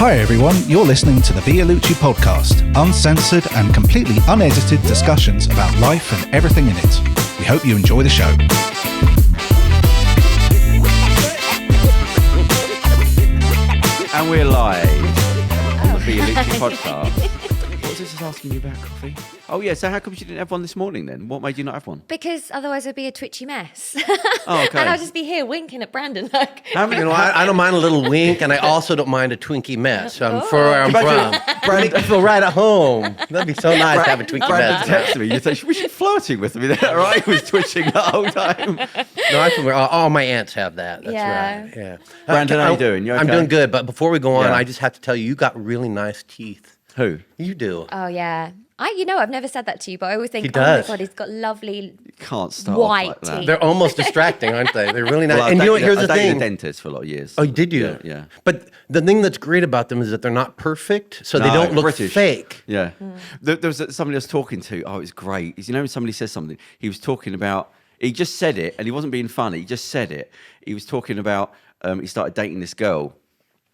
Hi everyone, you're listening to the Vialucci Podcast, uncensored and completely unedited discussions about life and everything in it. We hope you enjoy the show. And we're live on the Vialucci Podcast. What was this asking you about, Coffee? Oh yeah, so how come you didn't have one this morning then? What made you not have one? Because otherwise it'd be a twitchy mess. Oh, okay. And I'll just be here winking at Brandon like... I don't mind a little wink, and I also don't mind a Twinkie mess. For where I'm from. Make me feel right at home. That'd be so nice to have a Twinkie Brandon mess. texted me. You say, was she flirting with me there? Right? He was twitching the whole time. No, I feel all my aunts have that. That's Yeah. right. Yeah. Brandon, how you doing? You okay? I'm doing good, but before we go on, Yeah. I just have to tell you, you got really nice teeth. Who? You do. Oh, yeah. I've never said that to you, but I always think, He does. oh my God, he's got lovely You can't start white off like that. teeth. They're almost distracting, aren't they? They're really nice. Well, and you know what? Here's I the dated thing. a dentist for a lot of years. Oh, did you? Yeah. But the thing that's great about them is that they're not perfect, so they don't look British. fake. Yeah. There was somebody I was talking to. Oh, it was great. You know when somebody says something, he was talking about, he just said it, and he wasn't being funny, he just said it. He was talking about, he started dating this girl,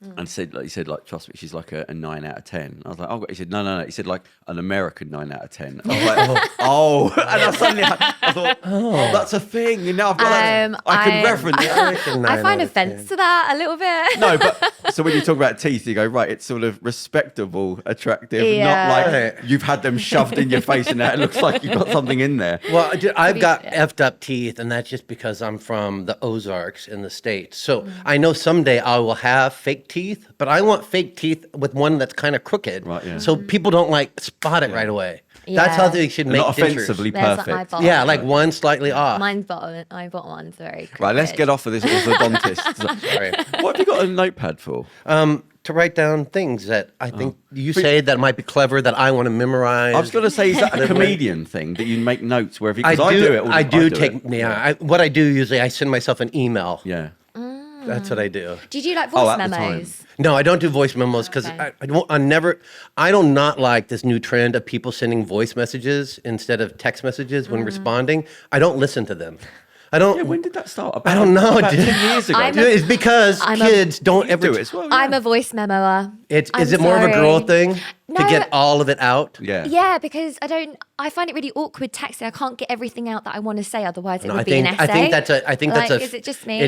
and he said, trust me, she's like a 9 out of 10. I was like, oh, he said, no. He said, like, an American 9 out of 10. I was like, oh. And I suddenly, I thought, oh, that's a thing. You know, I've got that. I can reference it. I find offence to that a little bit. No, but so when you talk about teeth, you go, right, it's sort of respectable, attractive, Yeah. not like you've had them shoved in your face and now it looks like you've got something in there. Well, I've got effed up teeth, and that's just because I'm from the Ozarks in the States. So I know someday I will have fake teeth, but I want fake teeth with one that's kind of crooked. Right, yeah. So people don't like spot it right away. That's how they should They're make not dentures. offensively There's perfect. my bottom. Yeah, like one slightly off. My bottom one's very crooked. Right, let's get off of this orthodontist. Sorry. What have you got a notepad for? To write down things that I think you say that might be clever that I want to memorize. I was going to say, is that a comedian thing that you make notes wherever you... Because I do it all the I time. do take, what I do usually, I send myself an email. Yeah. That's what I do. Did you like voice at the time. memos? No, I don't do voice memos because Okay. I do not like this new trend of people sending voice messages instead of text messages when responding. I don't listen to them. I don't. Yeah, when did that start? I don't know, About dude. 10 years ago. Dude, it's because kids don't You ever do it as well. Yeah. I'm a voice memoer. Is it more of a girl thing No. to get all of it out? Yeah. Yeah, because I find it really awkward texting. I can't get everything out that I want to say, otherwise it No, would be an essay. I think that's is it just me?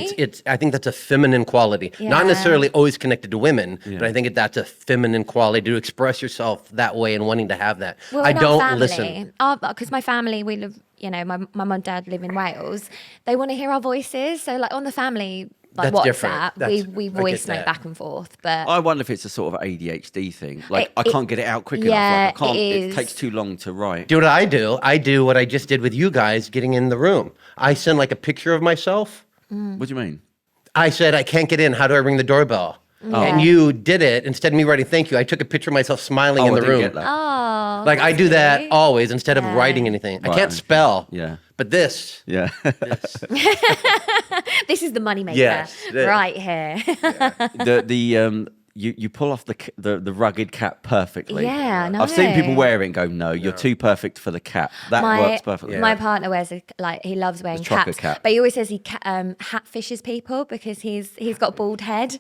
I think that's a feminine quality. Yeah. Not necessarily always connected to women, but I think that's a feminine quality to express yourself that way and wanting to have that. Well, I in our don't family, listen. Because my family, we live, my mum and dad live in Wales. They want to hear our voices. So like on the family, like That's different. WhatsApp, we I get voice note that. back and forth. But I wonder if it's a sort of ADHD thing. Like, I It- can't get it out quick yeah, enough. Like, I can't. it It is. takes too long to write. Do what I do. I do what I just did with you guys getting in the room. I send like a picture of myself. What do you mean? I said, I can't get in. How do I ring the doorbell? And you did it. Instead of me writing thank you, I took a picture of myself smiling in I the didn't room. get that. oh, Like I do that always instead of writing anything. I Right, can't okay. spell. Yeah. But this. Yeah. this is the moneymaker Yes, it is. right here. You pull off the rugged cap perfectly. Yeah, I know. I've seen people wear it and go, no, you're too perfect for the cap. That works perfectly. My partner wears he loves wearing trucker caps, cap. but he always says he hat fishes people because he's got a bald head.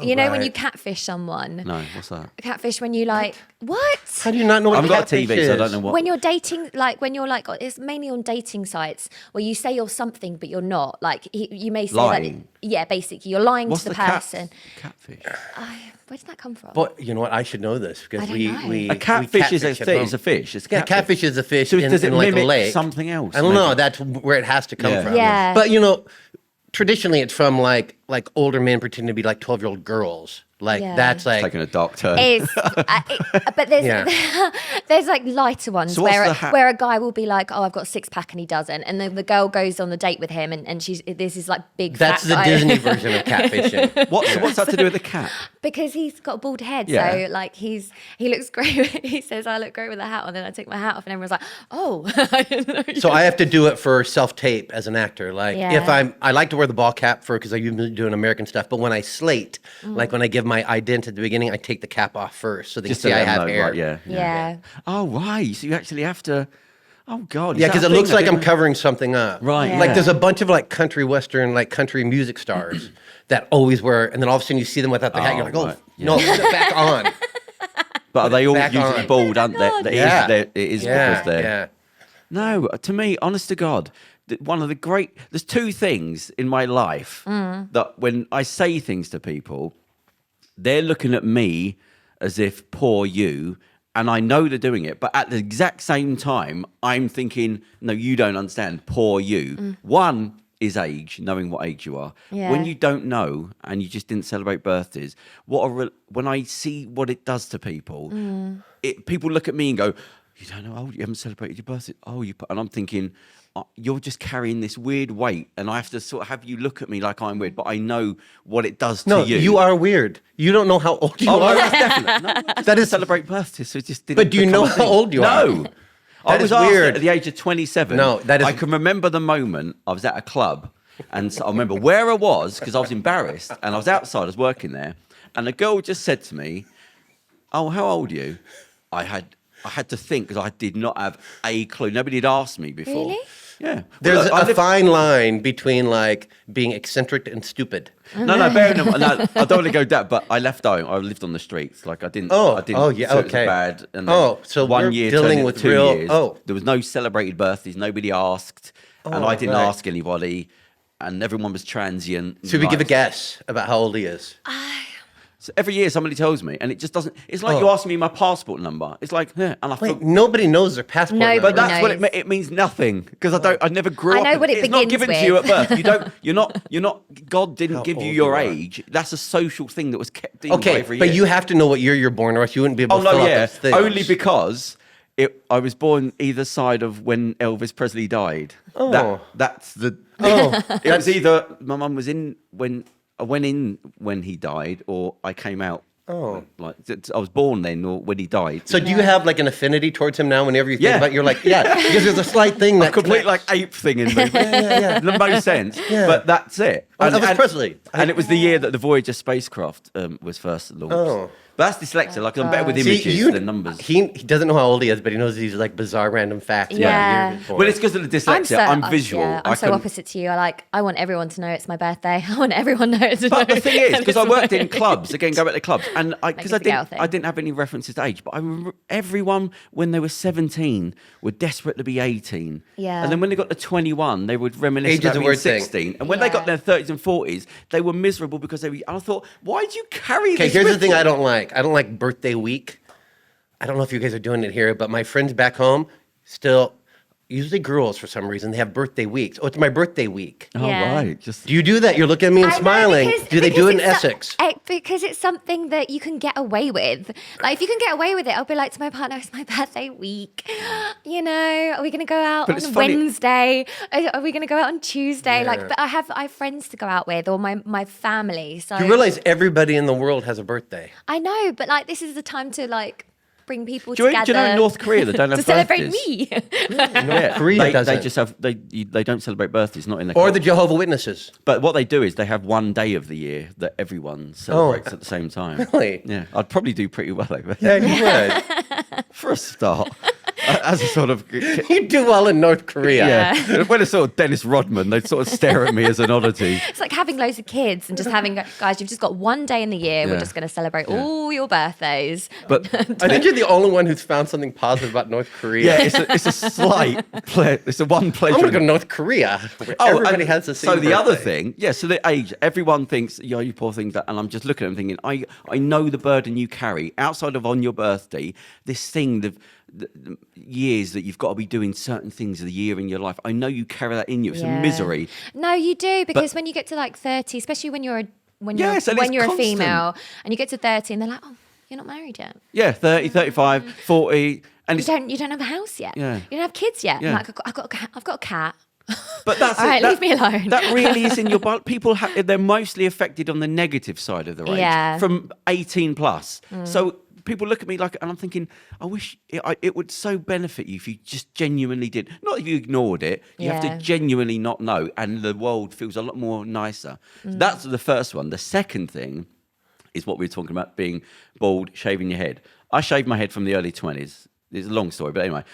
You know when right. you catfish someone. No, what's that? Catfish when you like what? How do you not know what I've got a catfish TV, is? so I don't know what. When you're dating, it's mainly on dating sites where you say you're something but you're not. Like you may say Lying. basically you're lying What's to the the person. catfish? Where did that come from? But you know what? I should know this because I we don't know. we A catfish is catfish a at fish. home. It's a fish. It's Yeah, catfish is a fish So in, does it in like a mimic lake. something else? I don't know. maybe? That's where it has to come Yeah. from. Yeah. But traditionally it's from like older men pretending to be like 12-year-old girls. Like Yeah. that's like Taking a dark turn. But there's Yeah. there's like lighter ones So what's where the hat- where a guy will be like, oh, I've got a six pack and he doesn't, and then the girl goes on the date with him and this is like big. that's fat the guy. Disney version of catfishing. What's that to do with the cat? Because he's got a bald head, Yeah. so like he looks great. He says I look great with a hat on, then I take my hat off, and everyone's like, oh. I didn't know you So I have to do it for self-tape as an actor. Like Yeah. if I like to wear the ball cap because I usually do American stuff, but when I slate, like when I give my ident at the beginning, I take the cap off first so they Just can see to I let them have know, hair. right, yeah. Yeah. Oh, right. So you actually have to. Oh God! Yeah, because it looks like I'm covering something up. Right. Yeah. Like there's a bunch of like country western, like country music stars that always wear, and then all of a sudden you see them without the hat. You're like, right. no, put it back on. But are they all Back usually on. bald, aren't they? It is because they're. Yeah. No, to me, honest to God, one of the great. There's two things in my life that when I say things to people, they're looking at me as if poor you. And I know they're doing it, but at the exact same time, I'm thinking, no, you don't understand, poor you. One is age, knowing what age you are. Yeah. When you don't know and you just didn't celebrate birthdays, when I see what it does to people, people look at me and go, you don't know how old you haven't celebrated your birthday. And I'm thinking, you're just carrying this weird weight, and I have to sort of have you look at me like I'm weird, but I know what it does to you. No, you are weird. You don't know how old you are. No, that's definitely. No, that is celebrate birthdays, so it just didn't. But do you know how old you are? No. I was is asked weird. at the age of 27. No, that is. I can remember the moment I was at a club, and so I remember where I was because I was embarrassed, and I was outside. I was working there, and a girl just said to me, "Oh, how old are you?" I had to think because I did not have a clue. Nobody had asked me before. Really? Yeah. There's a fine line between like being eccentric and stupid. No, bear in mind, no, I don't want to go that, but I left home. I lived on the streets. Like I didn't. Oh, I didn't, oh, yeah, so it was okay. bad. And then so 1 we're year dealing turned into with 2 real- years. oh. There was no celebrated birthdays. Nobody asked, and I didn't right. ask anybody, and everyone was transient. Should we give a guess about how old he is? So every year somebody tells me, and it just doesn't. It's like you ask me my passport number. It's like, and I Wait, thought. nobody knows their passport Nobody number. But that's what knows. it means nothing because I never grew I up. know what it It's not begins given to you at with. birth. You're not. God didn't How give you old your you are. age. That's a social thing that was kept in by Okay, every but year. you have to know what year you're born, or else you wouldn't be able Oh to no, fill out yeah. those things. Only because I was born either side of when Elvis Presley died. Oh. That's the. Oh, It was either my mum was in when I went in when he died, or I came out. Oh. Like I was born then, or when he died. so do you have like an affinity towards him now? Whenever you think Yeah. about, it, you're like, yeah, because there's a slight thing that Complete like ape thing in me. yeah. The most sense. Yeah. But that's it. Oh, Elvis Presley. And it was the year that the Voyager spacecraft was first launched. Oh. But that's dyslexia. Like I'm better with See, images than numbers. He doesn't know how old he is, but he knows these like bizarre random facts. Yeah. about the year before. Well, it's because of the dyslexia. I'm visual. Yeah, I'm I so can- opposite to you. I want everyone to know it's my birthday. I want everyone to know. But the thing is, because I worked in clubs, again, go back to clubs, and Makes because it go thing. I didn't have any references to age, but I remember everyone when they were 17 were desperate to be 18. Yeah. And then when they got to 21, they would reminisce Age is about a being weird thing. 16. And when they got Yeah. their 30s and 40s, they were miserable because they were. And I thought, why do you carry Okay, this? here's the with thing you? I don't like. I don't like birthday week. I don't know if you guys are doing it here, but my friends back home still, usually girls for some reason, they have birthday weeks. Oh, it's my birthday week. Oh, Yeah. right. Just. Do you do that? You're looking at me and I know, smiling. because- Do they do it in because it's Essex? because it's something that you can get away with. Like if you can get away with it, I'll be like to my partner, "It's my birthday week. You know, are we going to go out But it's on funny- Wednesday? Are we going to go out on Tuesday? Yeah. Like, but I have friends to go out with, or my family. So You realize everybody in the world has a birthday. I know, but like this is the time to like bring people Do you together. know in North Korea they don't have to celebrate birthdays? me. Yeah, Korea they doesn't. just have they don't celebrate birthdays, not in the Or the Jehovah Witnesses. But what they do is they have one day of the year that everyone celebrates at the same time. Really? Yeah, I'd probably do pretty well over Yeah, there you would. for a start. As a sort of You do well in North Korea. yeah, when it's sort of Dennis Rodman, they sort of stare at me as an oddity. It's like having loads of kids and just having guys. You've just got one day in the year. We're Yeah. just going to celebrate all your birthdays. But I think you're the only one who's found something positive about North Korea. yeah, it's a slight it's a one I'm pleasure. going to go to North Korea. Where everybody and has the same So the other birthday. thing, yeah, so the age, everyone thinks, yo, you poor things, and I'm just looking at them thinking, I know the burden you carry outside of on your birthday, this thing, the years that you've got to be doing certain things of the year in your life. I know you carry that in you. It's a Yeah. misery. No, you do, because when you get to like 30, especially when you're Yes, and it's a constant. female and you get to 30 and they're like, "Oh, you're not married yet. Yeah, 30, 35, 40, and it's, You don't have a house yet. Yeah. You don't have kids yet." Yeah. I'm like, I've got a cat. but that's All it. right, That- leave me alone. That really is in your blood. People they're mostly affected on the negative side of their age, Yeah. from 18 plus. So people look at me like, and I'm thinking, I wish it would so benefit you if you just genuinely did. Not if you ignored it. You have Yeah. to genuinely not know, and the world feels a lot more nicer. So that's the first one. The second thing is what we were talking about, being bald, shaving your head. I shaved my head from the early 20s. It's a long story, but anyway.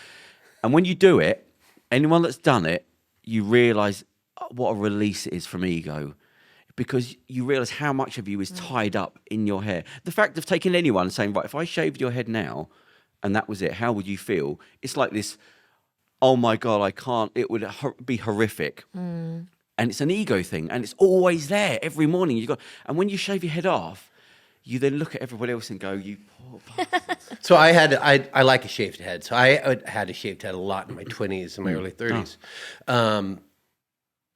And when you do it, anyone that's done it, you realise what a release it is from ego. Because you realise how much of you is tied up in your hair. The fact of taking anyone and saying, right, if I shaved your head now and that was it, how would you feel? It's like this, oh my God, I can't, it would be horrific. And it's an ego thing, and it's always there every morning. And when you shave your head off, you then look at everybody else and go, you poor bastard. So I like a shaved head. So I had a shaved head a lot in my 20s and my early 30s.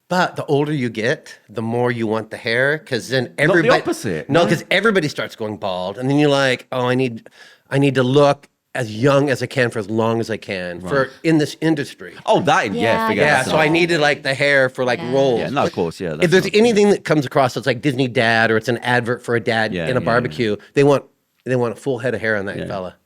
But the older you get, the more you want the hair, because then everybody... Not the opposite. No, because everybody starts going bald, and then you're like, oh, I need to look as young as I can for as long as I can for in this industry. Oh, that, forget Yeah, that. so I needed like the hair for like rolls. Yeah, no, of course, yeah. If there's anything that comes across that's like Disney Dad or it's an advert for a dad in a barbecue, they want a full head of hair on that fella.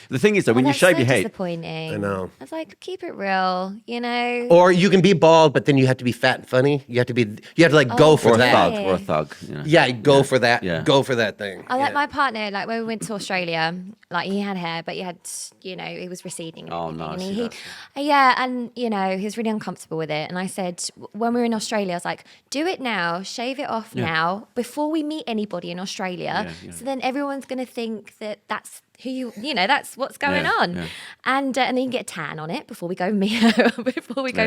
The thing is, though, when you shave your head... disappointing. I know. I was like, keep it real, you know? Or you can be bald, but then you have to be fat and funny. You have to like go for that. Or a thug. You know? Yeah, go for that. Yeah. Go for that thing. I like my partner, like when we went to Australia, like he had hair, but he had, it was receding. And everything. nice. And he was really uncomfortable with it. And I said, when we were in Australia, I was like, do it now, shave it off now, before we meet anybody in Australia. So then everyone's going to think that that's who that's what's going on. Yeah. And then you can get a tan on it before we go meet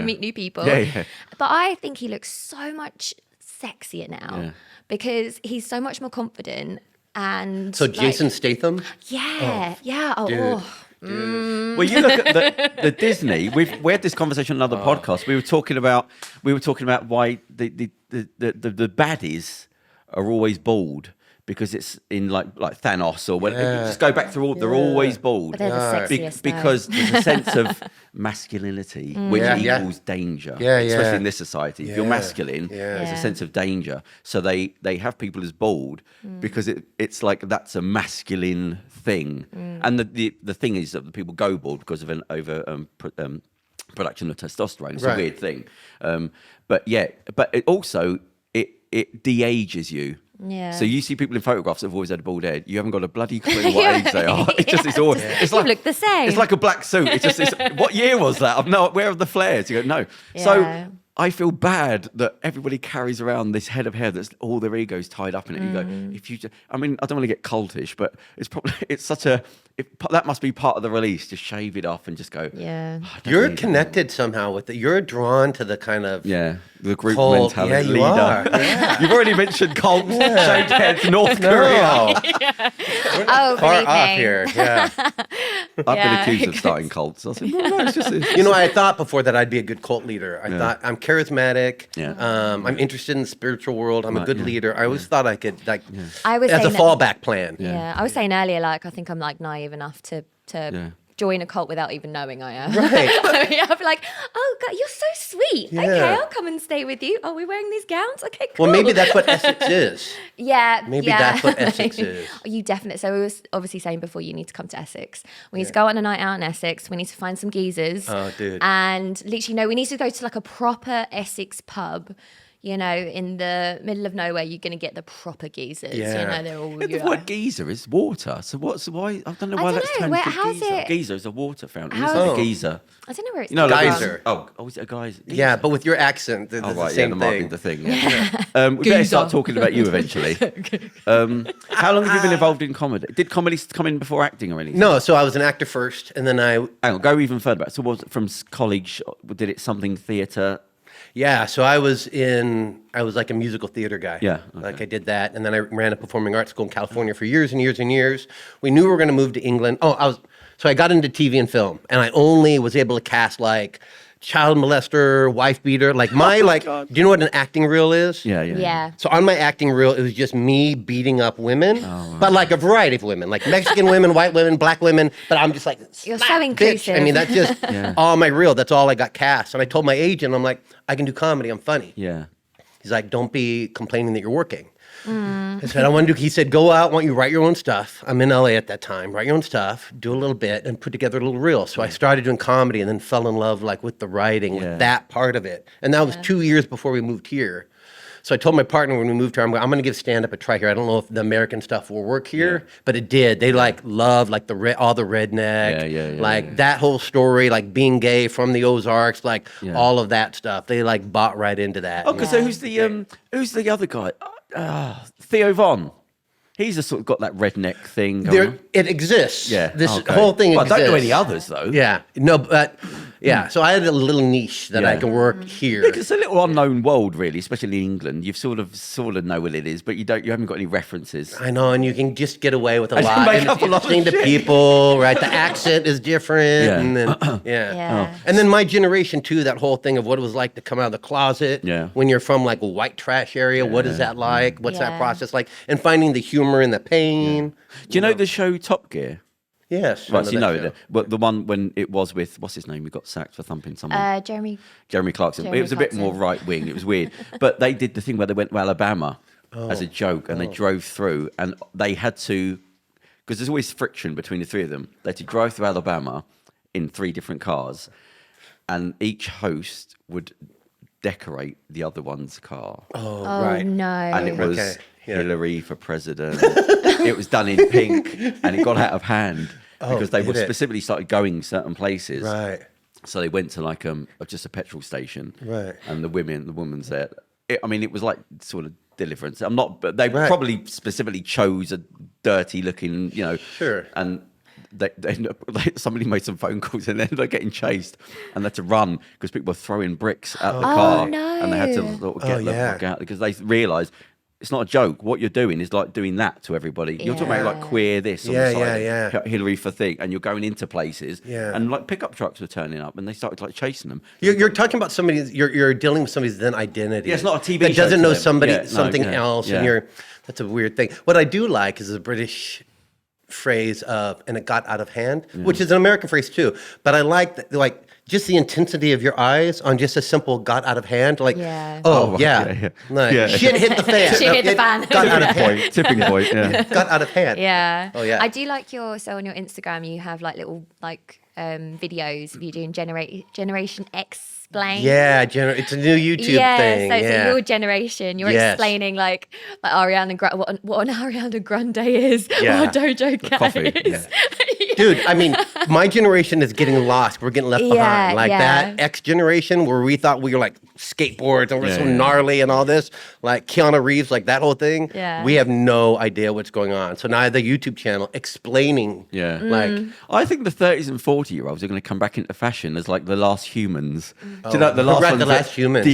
meet new people. But I think he looks so much sexier now because he's so much more confident. And so Jason Statham? Yeah. Well, you look at the Disney. We had this conversation on another podcast. We were talking about why the baddies are always bald. Because it's in like Thanos or when just go back through all, they're always bald. But they're the sexiest because there's a sense of masculinity which equals danger. Especially in this society. If you're masculine, there's a sense of danger. So they have people as bald because it's like that's a masculine thing. And the thing is that the people go bald because of an production of testosterone. It's a weird thing. But it also it de-ages you. Yeah. So you see people in photographs that have always had a bald head. You haven't got a bloody clue what age they are. It's always. It's like, you look the same. It's like a black suit. What year was that? Where are the flares? You go, no. Yeah. So I feel bad that everybody carries around this head of hair that's all their egos tied up in it. You go, I don't want to get cultish, but that must be part of the release. Just shave it off and just go. Yeah. You're connected somehow with it. You're drawn to the kind of the group cult mentality leader. Are. Yeah. You've already mentioned cults, shaved heads, North Korea. Oh, far believe off me. here. Yeah. I've been accused of starting cults. I said, no, it's just. I thought before that I'd be a good cult leader. I thought I'm charismatic. Yeah. I'm interested in the spiritual world. I'm a good leader. I always thought I could I was as a saying fallback plan. Yeah. I was saying earlier, like I think I'm like naive enough to join a cult without even knowing I am. Right. I'll be like, oh God, you're so sweet. Yeah. Okay, I'll come and stay with you. Are we wearing these gowns? Okay, cool. Well, maybe that's what Essex is. Maybe that's what Essex is. You definitely. So we was obviously saying before, you need to come to Essex. We need to go on a night out in Essex. We need to find some geezers. Oh, dude. And literally, we need to go to like a proper Essex pub. In the middle of nowhere, you're going to get the proper geezers. Yeah. They're all. The word geyser is water. So why? I don't know why that's termed how's geyser. it? Geyser is a water fountain. How- It's like a geyser. I don't know where it's. Geyser. Is it a geyser? Yeah, but with your accent, it's the same thing. The thing. Yeah. We better start talking about you eventually. How long have you been involved in comedy? Did comedy come in before acting or anything? No, so I was an actor first, and then Hang on, go even further back. So was it from college? Did it something theatre? Yeah, so I was like a musical theater guy. Yeah, Like I did that, and then I ran a performing arts school in California for years and years and years. We knew we were going to move to England. So I got into TV and film, and I only was able to cast like child molester, wife beater. Like do you know what an acting reel is? Yeah. So on my acting reel, it was just me beating up women, but like a variety of women, like Mexican women, white women, black women. But I'm just like, You're so inclusive. bitch. I mean, that's just all my reel. That's all I got cast. And I told my agent, I'm like, I can do comedy. I'm funny. Yeah. He's like, don't be complaining that you're working. I said, he said, go out, why don't you write your own stuff? I'm in LA at that time. Write your own stuff, do a little bit, and put together a little reel. So I started doing comedy and then fell in love with the writing, with that part of it. And that was 2 years before we moved here. So I told my partner when we moved here, I'm going to give stand-up a try here. I don't know if the American stuff will work here, but it did. They like love like all the redneck, like that whole story, like being gay from the Ozarks, like all of that stuff. They like bought right into that. Oh, because who's the other guy? Theo Von. He's sort of got that redneck thing going on. It exists. Yeah. This whole thing exists. I don't know any others, though. Yeah. No, but so I had a little niche that I can work here. Yeah, it's a little unknown world, really, especially in England. You sort of know what it is, but you haven't got any references. I know, and you can just get away with a And lot. make And up a lot of interesting to shit. people, right? The accent is different. And then, Yeah. And then my generation, too, that whole thing of what it was like to come out of the closet when you're from like a white trash area. What is that like? What's that process like? And finding the humor and the pain. Do you know the show Top Gear? Yes. Right, so you know it. But the one when it was with, what's his name, who got sacked for thumping someone? Jeremy Clarkson. Jeremy It was a bit more Clarkson. right wing. It was weird. But they did the thing where they went to Alabama as a joke and they drove through and they had to, because there's always friction between the three of them, they had to drive through Alabama in 3 different cars and each host would decorate the other one's car. Oh, Oh right. no. And it was Okay, yeah. Hillary for president. It was done in pink, and it got out of hand because they did would it? specifically started going certain places. Right. So they went to like just a petrol station. Right. And the woman's there. It was like sort of Deliverance. But they probably specifically chose a dirty looking, Sure. And somebody made some phone calls and then they're getting chased and they had to run because people were throwing bricks at the car. no. And they had to sort of get the fuck out because they realised it's not a joke. What you're doing is like doing that to everybody. You're talking about like queer this on the side, Hillary for thing, and you're going into places, and like pickup trucks were turning up, and they started like chasing them. You're talking about somebody. You're dealing with somebody's then identity. Yeah, it's not a TV that show doesn't to know them. somebody Yeah, no, something yeah, else, yeah. and that's a weird thing. What I do like is the British phrase of "and it got out of hand," which is an American phrase too. But I like just the intensity of your eyes on just a simple "got out of hand." Like, shit hit the fan. Shit hit the fan. Got out of hand. Tipping point. Yeah. Got out of hand. Yeah. Oh, yeah. I do like on your Instagram you have like little videos of you doing Generation Explain. Yeah, it's a new YouTube thing. So your generation, you're explaining like Ariana Grande, what an Ariana Grande is, what a Dojo Cat coffee, is. Dude, I mean, my generation is getting lost. We're getting left behind. Like that X generation where we thought we were like skateboards and we're so gnarly and all this, like Keanu Reeves, like that whole thing. Yeah. We have no idea what's going on. So now I have the YouTube channel explaining. Yeah. Like, I think the 30s and 40-year-olds are going to come back into fashion as like the last humans. Do you know the last ones the last that humans,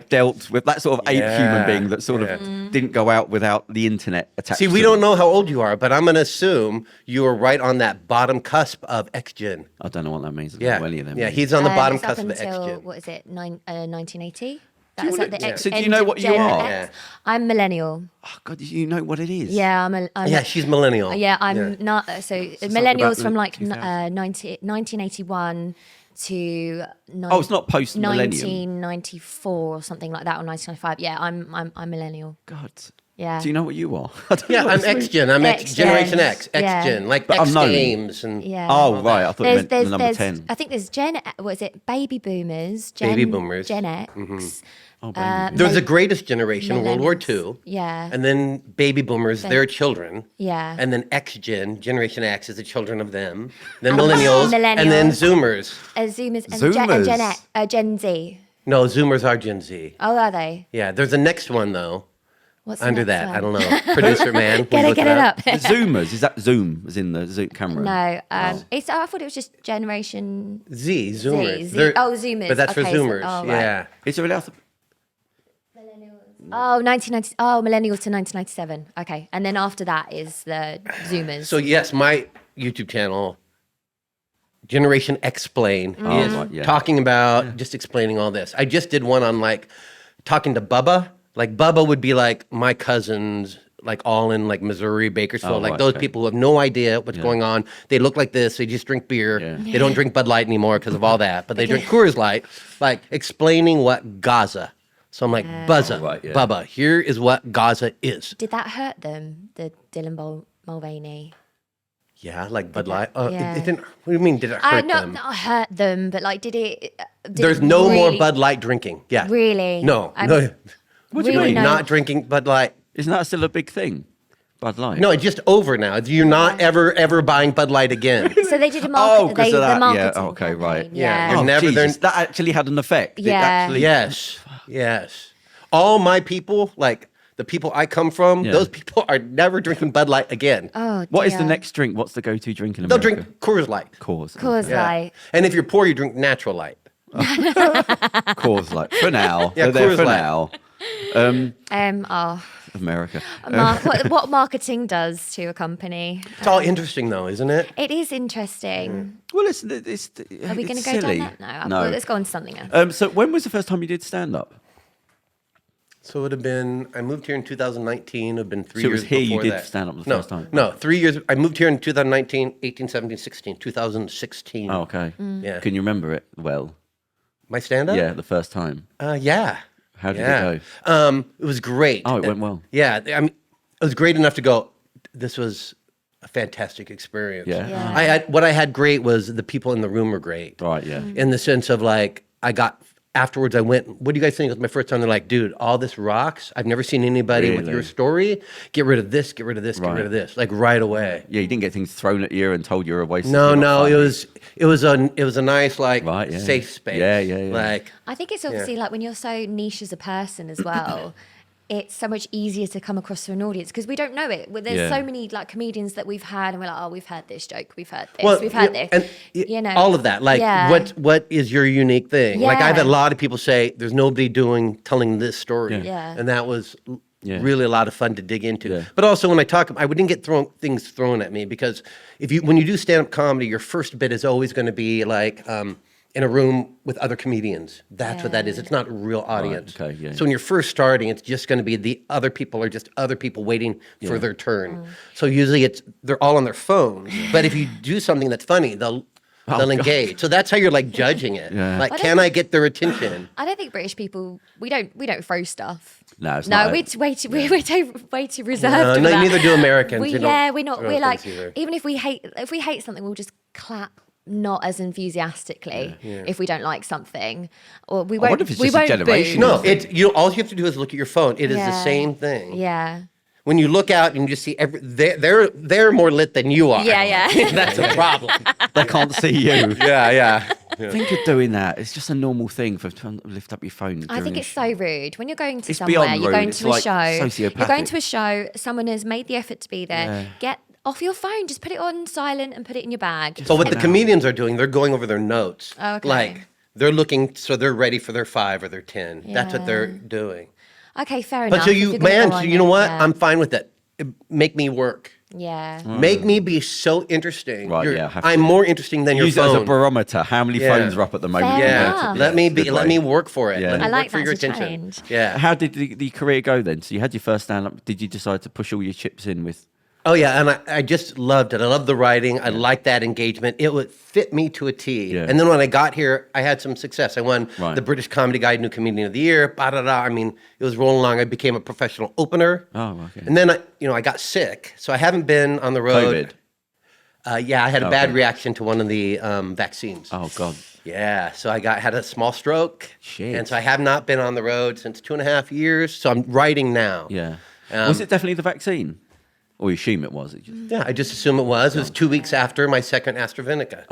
dealt with that sort of ape human being that sort of didn't go out without the internet attached. See, we don't know how old you are, but I'm going to assume you are right on that bottom cusp of X Gen. I don't know what that means. I don't Yeah. know any of them. Yeah, mean. he's on the bottom It's up cusp of X until, Gen. what is it, 1980? Do you That's wanna- at the X. so do you end know of what you Gen are? X. I'm millennial. Oh God, you know what it is? Yeah, Yeah, she's millennial. Yeah, I'm not. So about millennials the from like 2000. 1981 to Oh, it's not post-millennium. 1994 or something like that, or 1995. Yeah, I'm millennial. God. Yeah. Do you know what you are? I don't Yeah, know I'm what it's X Gen. I'm X X-Gen. Generation X. X Yeah. Gen. Like But X unknown. Games and Yeah. Oh, right. I thought you meant the number 10. I think there's what is it? Baby boomers. Baby boomers. Gen X. Oh, baby. There's the greatest generation, World War millennials. II. Yeah. And then baby boomers, their children. Yeah. And then X Gen, Generation X is the children of them. Then millennials. And then Zoomers. Zoomers and Zoomers. Gen Z. No, Zoomers are Gen Z. Oh, are they? Yeah, there's a next one though. What's the Under next that, one? I don't know. Producer man. will Get you look it up. The Zoomers, is that Zoom, as in the Zoom camera? No, I thought it was just Generation Z, Zoomers. Z. They're- Oh, Zoomers. But that's for Okay, so- Zoomers. oh, right. Yeah. Is there an alphabet? Oh, 1990. Oh, millennials to 1997. Okay, and then after that is the Zoomers. So yes, my YouTube channel, Generation Explain, is right, yeah. talking about just explaining all this. I just did one on like talking to Bubba. Like Bubba would be like my cousins, like all in like Missouri, Bakersfield, Oh, like right, those okay. people who have no idea what's going on. They look like this. They just drink beer. Yeah. They don't drink Bud Light anymore because of all that. But they drink Coors Light. Like explaining what Gaza. So I'm like, Buzza, right, yeah. Bubba, here is what Gaza is. Did that hurt them, the Dylan Mulvaney? Yeah, like Bud Light. yeah. It didn't. What do you mean? Did it hurt them? Not hurt them, but like, did There's it no more really- Bud Light drinking. Yeah. Really? No. I'm- No. What do you really mean? know. Not drinking Bud Light. Isn't that still a big thing? Bud Light. No, it's just over now. You're not ever buying Bud Light again. So they did a 'cause market. of that. The marketing. Yeah, okay, campaign, right. Yeah, Yeah. you're never there. Jesus, that actually had an effect. It Yeah. actually- Yes. All my people, like the people I come from, those people are never drinking Bud Light again. Oh, What is the dear. next drink? What's the go-to drink in They'll America? drink Coors Light. Coors. Coors Yeah. Light. And if you're poor, you drink Natural Light. Coors Light. For now. Yeah, They're there Coors for Light. now. Oh, America. what marketing does to a company. It's all interesting, though, isn't it? It is interesting. Well, it's Are we going to go silly. down that now? No. Well, let's go on to something else. So when was the first time you did stand-up? So it would have been, I moved here in 2019. It would have been 3 So it years was here you before did that. stand-up the No, first time? No, 3 years. I moved here in 2019, 18, 17, 16, 2016. Oh, okay. Yeah. Can you remember it well? My stand-up? Yeah, the first time. Yeah. How did it go? It was great. Oh, it went well. Yeah, I mean, it was great enough to go, this was a fantastic experience. Yeah. Yeah. What I had great was the people in the room were great. Right, yeah. In the sense of like, afterwards I went, what do you guys think? It was my first time. They're like, dude, all this rocks. I've never seen anybody with your Really? story. Get rid of this, get rid of this, get Right. rid of this. Like right away. Yeah, you didn't get things thrown at you and told you were a waste. No, you're not it funny. was a nice like Right, yeah. safe space. Yeah, yeah, yeah. Like I think it's obviously like when you're so niche as a person as well, it's so much easier to come across to an audience because we don't know it. Well, there's Yeah. so many like comedians that we've had, and we're like, oh, we've heard this joke, we've heard this, we've heard this, and you know, all of that. Like, Yeah. what is your unique thing? Like, I've had a Yeah. lot of people say, "There's nobody telling this story," Yeah. and that was Yeah. really a lot of fun to dig into. Yeah. But also, when I wouldn't get things thrown at me because when you do stand up comedy, your first bit is always going to be like. In a room with other comedians. That's what that is. It's not a real audience. okay, yeah. So when you're first starting, it's just going to be the other people are just other people waiting for their turn. So usually they're all on their phones. But if you do something that's funny, they'll God. engage. So that's how you're like judging it. Yeah. Like, I can don't- I get their attention? I don't think British people we don't throw stuff. No, it's No, not. we're way too reserved. No, with that. neither do Americans. We, They don't yeah, we're not. throw We're like things either. even if we hate something, we'll just clap. Not as enthusiastically if we don't like something, or we won't. wonder if it's we just a won't generation. boo. No, all you have to do is look at your phone. It is the Yeah. same thing. Yeah. When you look out and you just see they're more lit than you are. Yeah. That's a problem. They can't see you. yeah. Think of doing that. It's just a normal thing to lift up your phone. I think during it's so rude when you're going to It's somewhere. beyond You're rude. going It's to a like show. You're sociopathic. going to a show. Someone has made the effort to be there. Get off your phone. Just put it on silent and put it in your bag. But what the comedians are doing, they're going over their notes. Oh, okay. Like they're looking, so they're ready for their 5 or their 10. That's what they're doing. Okay, fair enough. But so if you, you're gonna man, go so on you know it, what? yeah. I'm fine with that. Make me work. Yeah. Make me be so interesting. Right, yeah, have I'm to. more interesting than your Use it as phone. a barometer. How many Yeah. phones are up at the moment? Fair Yeah, enough. let me Good let way. me work for it. Yeah. Let me I like work for that your as a attention. challenge. Yeah. How did the career go then? So you had your first stand-up. Did you decide to push all your chips in with? Oh yeah, and I just loved it. I loved the writing. I liked that engagement. It would fit me to a T. Yeah. And then when I got here, I had some success. I won Right. the British Comedy Guide New Comedian of the Year. I mean, it was rolling along. I became a professional opener. Oh, okay. And then I got sick, so I haven't been on the road. COVID. Yeah, I had a bad Okay. reaction to one of the vaccines. Oh God. Yeah, so I had a small stroke. Shit. And so I have not been on the road since 2.5 years. So I'm writing now. Yeah. Was it definitely the vaccine? Or you assume it was? It just, Yeah, I just assume it was. It was 2 weeks after my second AstraZeneca.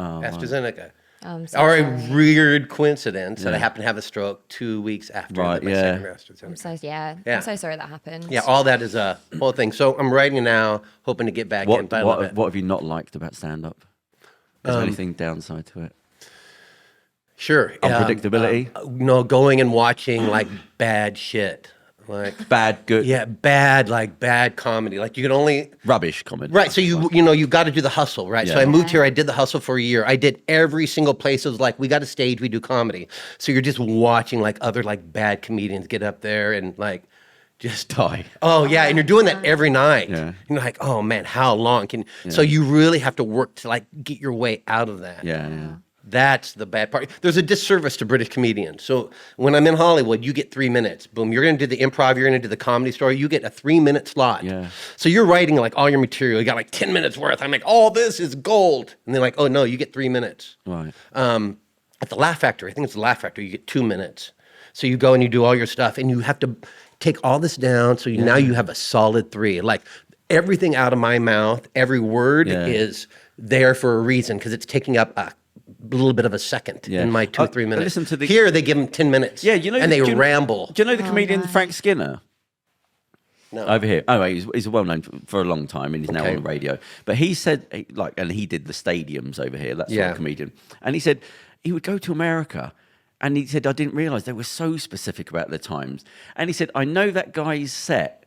I'm so Or sorry. a weird coincidence that I happened to have a stroke 2 weeks after Right, my yeah. second AstraZeneca. I'm so Yeah. I'm so sorry that happened. Yeah, all that is a whole thing. So I'm writing now, hoping to get back in. But I love it. what have you not liked about stand-up? Is there anything downside to it? Sure. Unpredictability? No, going and watching like bad shit. Like Bad, good, bad comedy. Like you can only rubbish comedy. right. So you got to do the hustle, right? So Yeah. I moved here. I did the hustle for a year. I did every single place. It was like we got a stage. We do comedy. So you're just watching like other like bad comedians get up there and like just Die. Oh yeah, and you're doing that every night. Yeah. You're like, oh man, how long can? So you really have to work to like get your way out of that. Yeah. That's the bad part. There's a disservice to British comedians. So when I'm in Hollywood, you get 3 minutes. Boom, you're going to do the improv, you're going to do the comedy story. You get a 3-minute slot. Yeah. So you're writing like all your material. You got like 10 minutes worth. I'm like, all this is gold. And they're like, oh no, you get 3 minutes. Right. At the Laugh Factory, I think it's the Laugh Factory, you get 2 minutes. So you go and you do all your stuff, and you have to take all this down. So now you have a solid 3. Like everything out of my mouth, every word is there for a reason because it's taking up a little bit of a second in my 2 or 3 minutes. Here they give them 10 minutes. Yeah, you know, and they ramble. Do you know the comedian Frank Skinner? No. Over here. Oh, he's well known for a long time, and he's now on the radio. But he said, and he did the stadiums over here. That's what a comedian. And he said he would go to America, and he said, I didn't realize they were so specific about their times. And he said, I know that guy's set,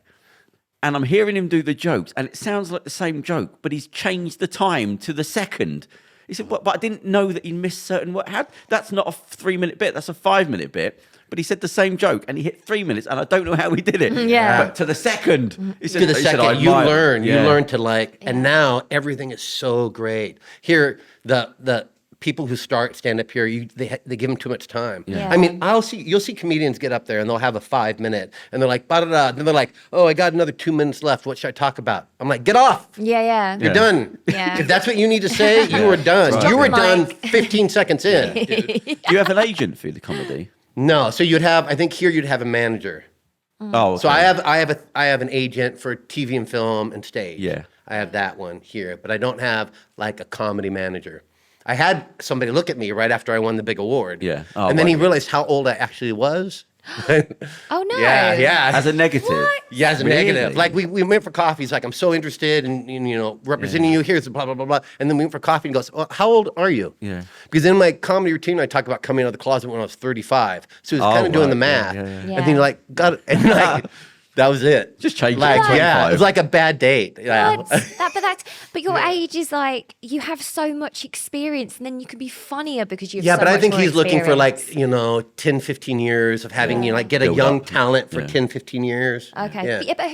and I'm hearing him do the jokes, and it sounds like the same joke, but he's changed the time to the second. He said, but I didn't know that he missed certain words. That's not a 3-minute bit. That's a 5-minute bit. But he said the same joke, and he hit 3 minutes, and I don't know how he did it. But to the second. He said, to the second, you learn. Yeah. You learn to like, and now everything is so great. Here, the people who start stand up here, they give them too much time. Yeah. I mean, you'll see comedians get up there, and they'll have a 5-minute, and they're like, ba-da-da, and then they're like, oh, I got another 2 minutes left. What should I talk about? I'm like, get off. Yeah. You're done. Yeah. If that's what you need to say, you are done. Right. You were Drop the done mic. 15 seconds in. Do you have an agent for the comedy? No, so I think here you'd have a manager. Oh, okay. So I have an agent for TV and film and stage. Yeah. I have that one here, but I don't have like a comedy manager. I had somebody look at me right after I won the big award. Yeah. And then he realized how old I actually was. Oh no. Yeah. As a negative. What? Yeah, as a Really? negative. Like we went for coffee. He's like, I'm so interested in representing you. Here's blah, blah, blah, blah. And then we went for coffee and he goes, well, how old are you? Yeah. Because in my comedy routine, I talk about coming out of the closet when I was 35. So he was kind of doing the math. Yeah. And then he like got it. And like, that was it. Just change it like, to 25. yeah, it was like a bad date. Yeah. But your age is like you have so much experience, and then you can be funnier because you have Yeah, so but I much think more he's looking for experience. like, 10, 15 years of having, get a Build young up. talent for Yeah. 10, 15 years. Okay. Yeah. But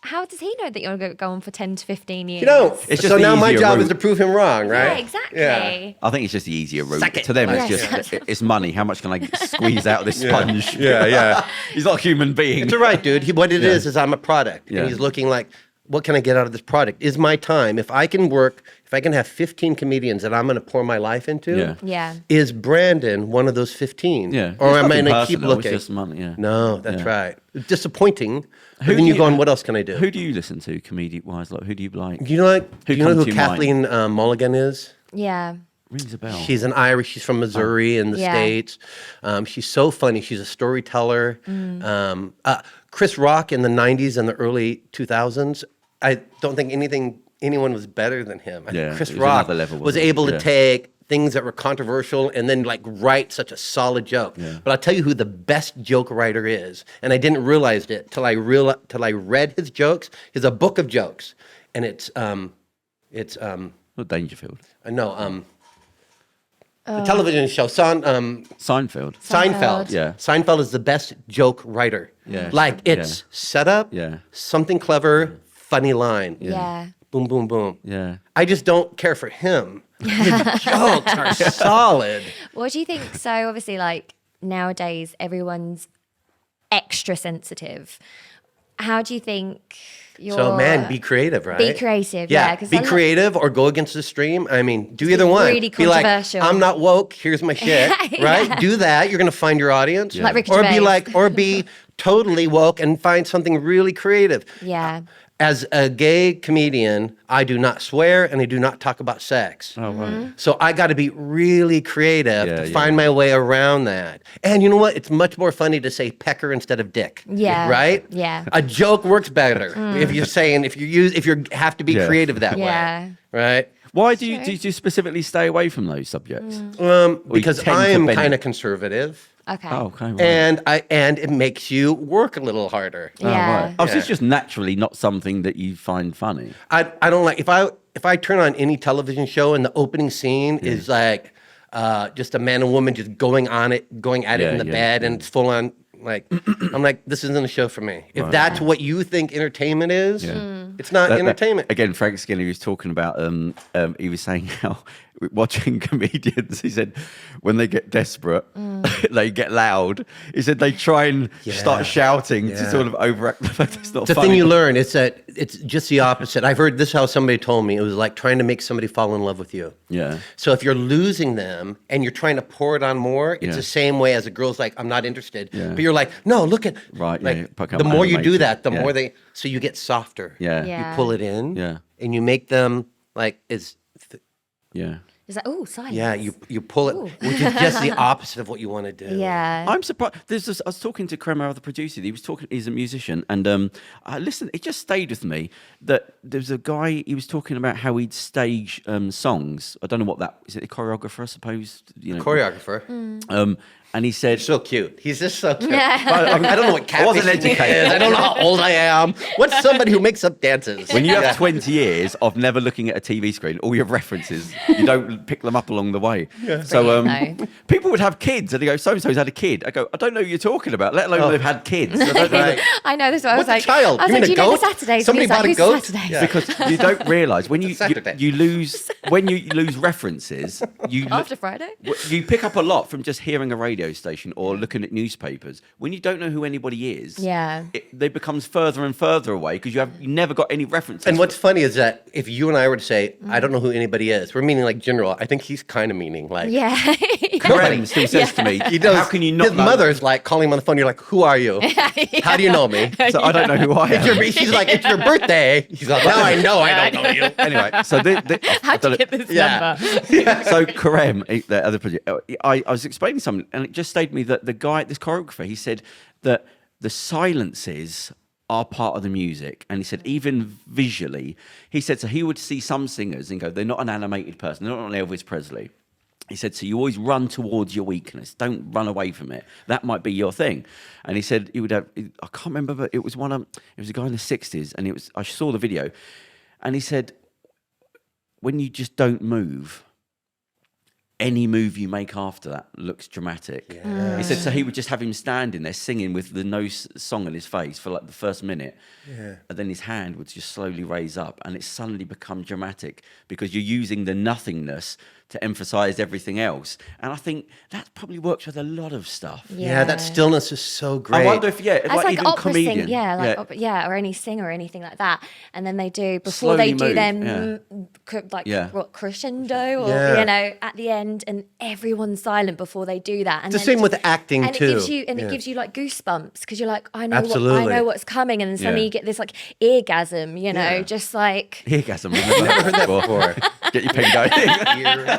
how does he know that you're going to go on for 10 to 15 years? You know, It's just so the now my easier job route. is to prove him wrong, right? Yeah, exactly. Yeah. I think it's just the easier route. Suck it. To them, it's Yes. just it's money. How much can I squeeze out of this sponge? Yeah. He's not a human being. It's all right, dude. What it is I'm a product. Yeah. And he's looking like, what can I get out of this product? Is my time. If I can have 15 comedians that I'm going to pour my life into, Yeah. is Brandon one of those 15? Yeah. Or It's am I nothing going to keep personal, looking? It's just money, yeah. No, that's Yeah. right. It's disappointing. But Who then do you you- go on, what else can I do? Who do you listen to, comedic-wise? Like, who do you like? Do you know comes who to your Kathleen Mulligan is? Yeah. Rings a bell. She's an Irish. She's from Missouri in the Yeah. States. She's so funny. She's a storyteller. Chris Rock in the 90s and the early 2000s. I don't think anyone was better than him. I Yeah, think Chris it was Rock another level, was wasn't it? able to Yeah. take things that were controversial and then like write such a solid joke. Yeah. But I'll tell you who the best joke writer is, and I didn't realize it till I read his jokes. Is a book of jokes, and it's Not Dangerfield. the television show Seinfeld. Seinfeld. Yeah. Seinfeld is the best joke writer. Yeah. Like it's setup, something clever, funny line. Yeah. Boom, boom, boom. Yeah. I just don't care for him. His jokes are solid. What do you think? So obviously, like nowadays, everyone's extra sensitive. How do you think you're... So man, be creative, right? Be creative, yeah. 'cause Be I like- creative or go against the stream. I mean, do either one. really Be like, controversial. I'm not woke. Here's my shit. Right? Yeah. Do that. You're gonna find your audience. Like Ricky or be Gervais. be totally woke and find something really creative. Yeah. As a gay comedian, I do not swear and I do not talk about sex. Oh, right. So I got to be really creative Yeah, to yeah. find my way around that. And you know what? It's much more funny to say pecker instead of dick. Yeah. Right? Yeah. A joke works better if you're saying if you have to be Yeah. creative that Yeah. way. Right? Why do you specifically stay away from those subjects? Because tend I to am bend kind it. of conservative. Okay. Oh, okay. Right. And it makes you work a little harder. Oh, Yeah. right. Oh, so it's just naturally not something that you find funny. I don't like if I turn on any television show and the opening scene is like just a man and woman just going at it in the bed and it's full on like I'm like, this isn't a show for me. If that's what you think entertainment is, it's not entertainment. Again, Frank Skinner was talking about he was saying how watching comedians, he said when they get desperate, they get loud. He said they try and start shouting to sort of overact the fact it's not The funny. thing you learn is that it's just the opposite. I've heard this how somebody told me. It was like trying to make somebody fall in love with you. Yeah. So if you're losing them and you're trying to pour it on more, it's the same way as a girl's like, I'm not interested. Yeah. But you're you're like, no, look at Right, like, yeah, the more you do animated, that, the yeah. more so you get softer. Yeah. Yeah. You pull it in, Yeah. and you make them like Yeah. It's like, oh, silence. yeah, you pull it, Ooh. which is just the opposite of what you want to do. Yeah. I'm surprised. I was talking to Kerem, the producer. He was talking. He's a musician, and I listened. It just stayed with me that there was a guy. He was talking about how he'd stage songs. I don't know what that is. It a choreographer, I suppose. Choreographer. And he said, So cute. He's just so cute. Yeah. I don't know what I wasn't catfishing educated. is. I don't know how old I am. What's somebody who makes up dances? when you have 20 years of never looking at a TV screen, all your references, you don't pick them up along the way. Yeah. So No. people would have kids, and they go, so-and-so's had a kid. I go, I don't know what you're talking about, let alone they've had kids. I don't know. Right. I know this. I was What's a like, child? I was You like, mean do a you know the goat? Saturdays? Somebody And he's bought a like, goat? who's Saturdays? Yeah. Because you don't realise when Saturday. you lose references, After Friday? you pick up a lot from just hearing a radio station or looking at newspapers. When you don't know who anybody is, Yeah. they becomes further and further away because you never got any references. And what's funny is that if you and I were to say, I don't know who anybody is, we're meaning like general. I think he's kind of meaning like, Yeah. Kerem still says to me, he knows, how can you not his know? mother's like calling him on the phone. You're like, who are you? How do you know me? So I don't know who I am. She's like, it's your birthday. He's like, now I know I don't know you. Anyway, so How'd you get this Yeah. number? So Kerem, the other project, I was explaining something, and it just stayed with me that the guy, this choreographer, he said that the silences are part of the music, and he said even visually, he said so he would see some singers and go, they're not an animated person, they're not Elvis Presley. He said, so you always run towards your weakness. Don't run away from it. That might be your thing. And he said he would have, I can't remember, but it was a guy in the 60s, and I saw the video, and he said, when you just don't move, any move you make after that looks dramatic. Yeah. He said, so he would just have him standing there singing with the no song on his face for like the first minute. Yeah. And then his hand would just slowly raise up, and it suddenly become dramatic because you're using the nothingness to emphasize everything else. And I think that probably works with a lot of stuff. Yeah, that stillness is so great. I wonder if, That's like even opera comedian. sing, or any singer or anything like that. And then they do before Slowly they do move, them what, crescendo or at the end, and everyone's silent before they do that. And It's the same with acting and too. It gives you like goosebumps because you're like, I know Absolutely. what's coming, and then suddenly you get this like eargasm, just like Eargasm. I've never heard that before. Get your pen going.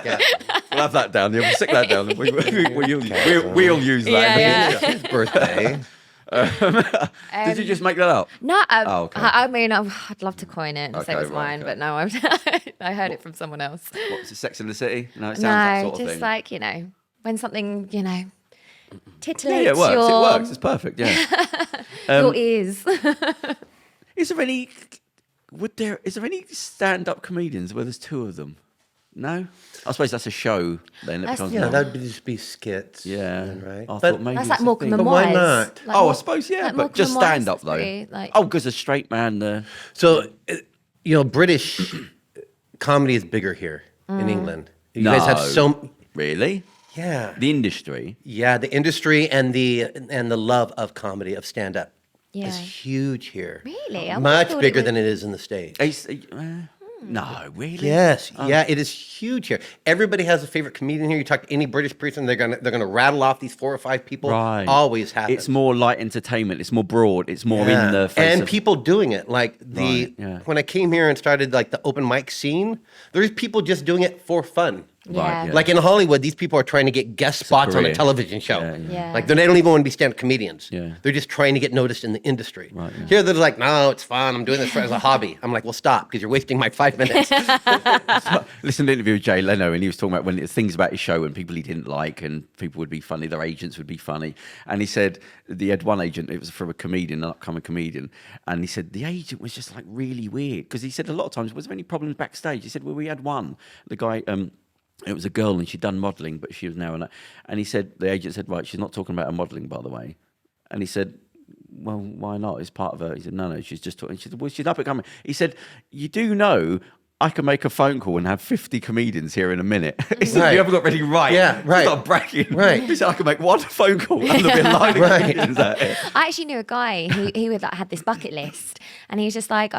We'll have that down. We'll stick that down. We'll use that. Yeah. His birthday. Did you just make that up? no. Okay. I mean, I'd love to coin it and say it was right, mine, okay. but no, I heard it from someone else. What was it, Sex in the City? No, it sounds that sort of just thing. like when something titillates Yeah, it works. your It works. It's perfect. Yeah. your ears. Is there any stand-up comedians where there's two of them? No, I suppose that's a show. Then it becomes Yeah, more- that would just be skits. yeah. then, right? I But thought maybe That's it's like a Morecambe thing. and But why Wise. not? Like, I suppose yeah, like but Morecambe just and Wise stand-up is though. pretty, like- because a straight man. So, British comedy is bigger here in England. You guys have so Really? yeah, The industry. the industry and the love of comedy of stand up Yeah. is huge here. Really? I would've Much thought it bigger would- than it is in the States. No, really? Yes, yeah, it is huge here. Everybody has a favorite comedian here. You talk to any British person, they're gonna rattle off these 4 or 5 people. Right. Always happens. It's more light entertainment. It's more broad. It's more Yeah. in the face and of people doing it. Like Right, yeah. when I came here and started like the open mic scene, there's people just doing it for fun. Yeah. yeah. Like in Hollywood, these people are trying to get guest spots on a career. television show. Yeah, yeah. Like they don't even want to be stand-up comedians. Yeah. They're just trying to get noticed in the industry. Right, yeah. Here they're like, no, it's fun. I'm doing this as a hobby. I'm like, well, stop, because you're wasting my 5 minutes. Listen to an interview with Jay Leno, and he was talking about things about his show and people he didn't like, and people would be funny, their agents would be funny. And he said he had one agent, it was from a comedian, an upcoming comedian, and he said the agent was just like really weird because he said a lot of times, was there any problems backstage? He said, well, we had one. The guy, it was a girl and she'd done modelling, but she was now and he said, the agent said, right, she's not talking about her modelling, by the way. And he said, well, why not? It's part of her. He said, no, she's just talking. She said, well, she's up and coming. He said, you do know I can make a phone call and have 50 comedians here in a minute. He said, Right. you haven't got ready right. Yeah, right. Start bragging. Right. He said, I can make one phone call and there'll be a line of Right. comedians out here. I actually knew a guy who had this bucket list, and he was just like,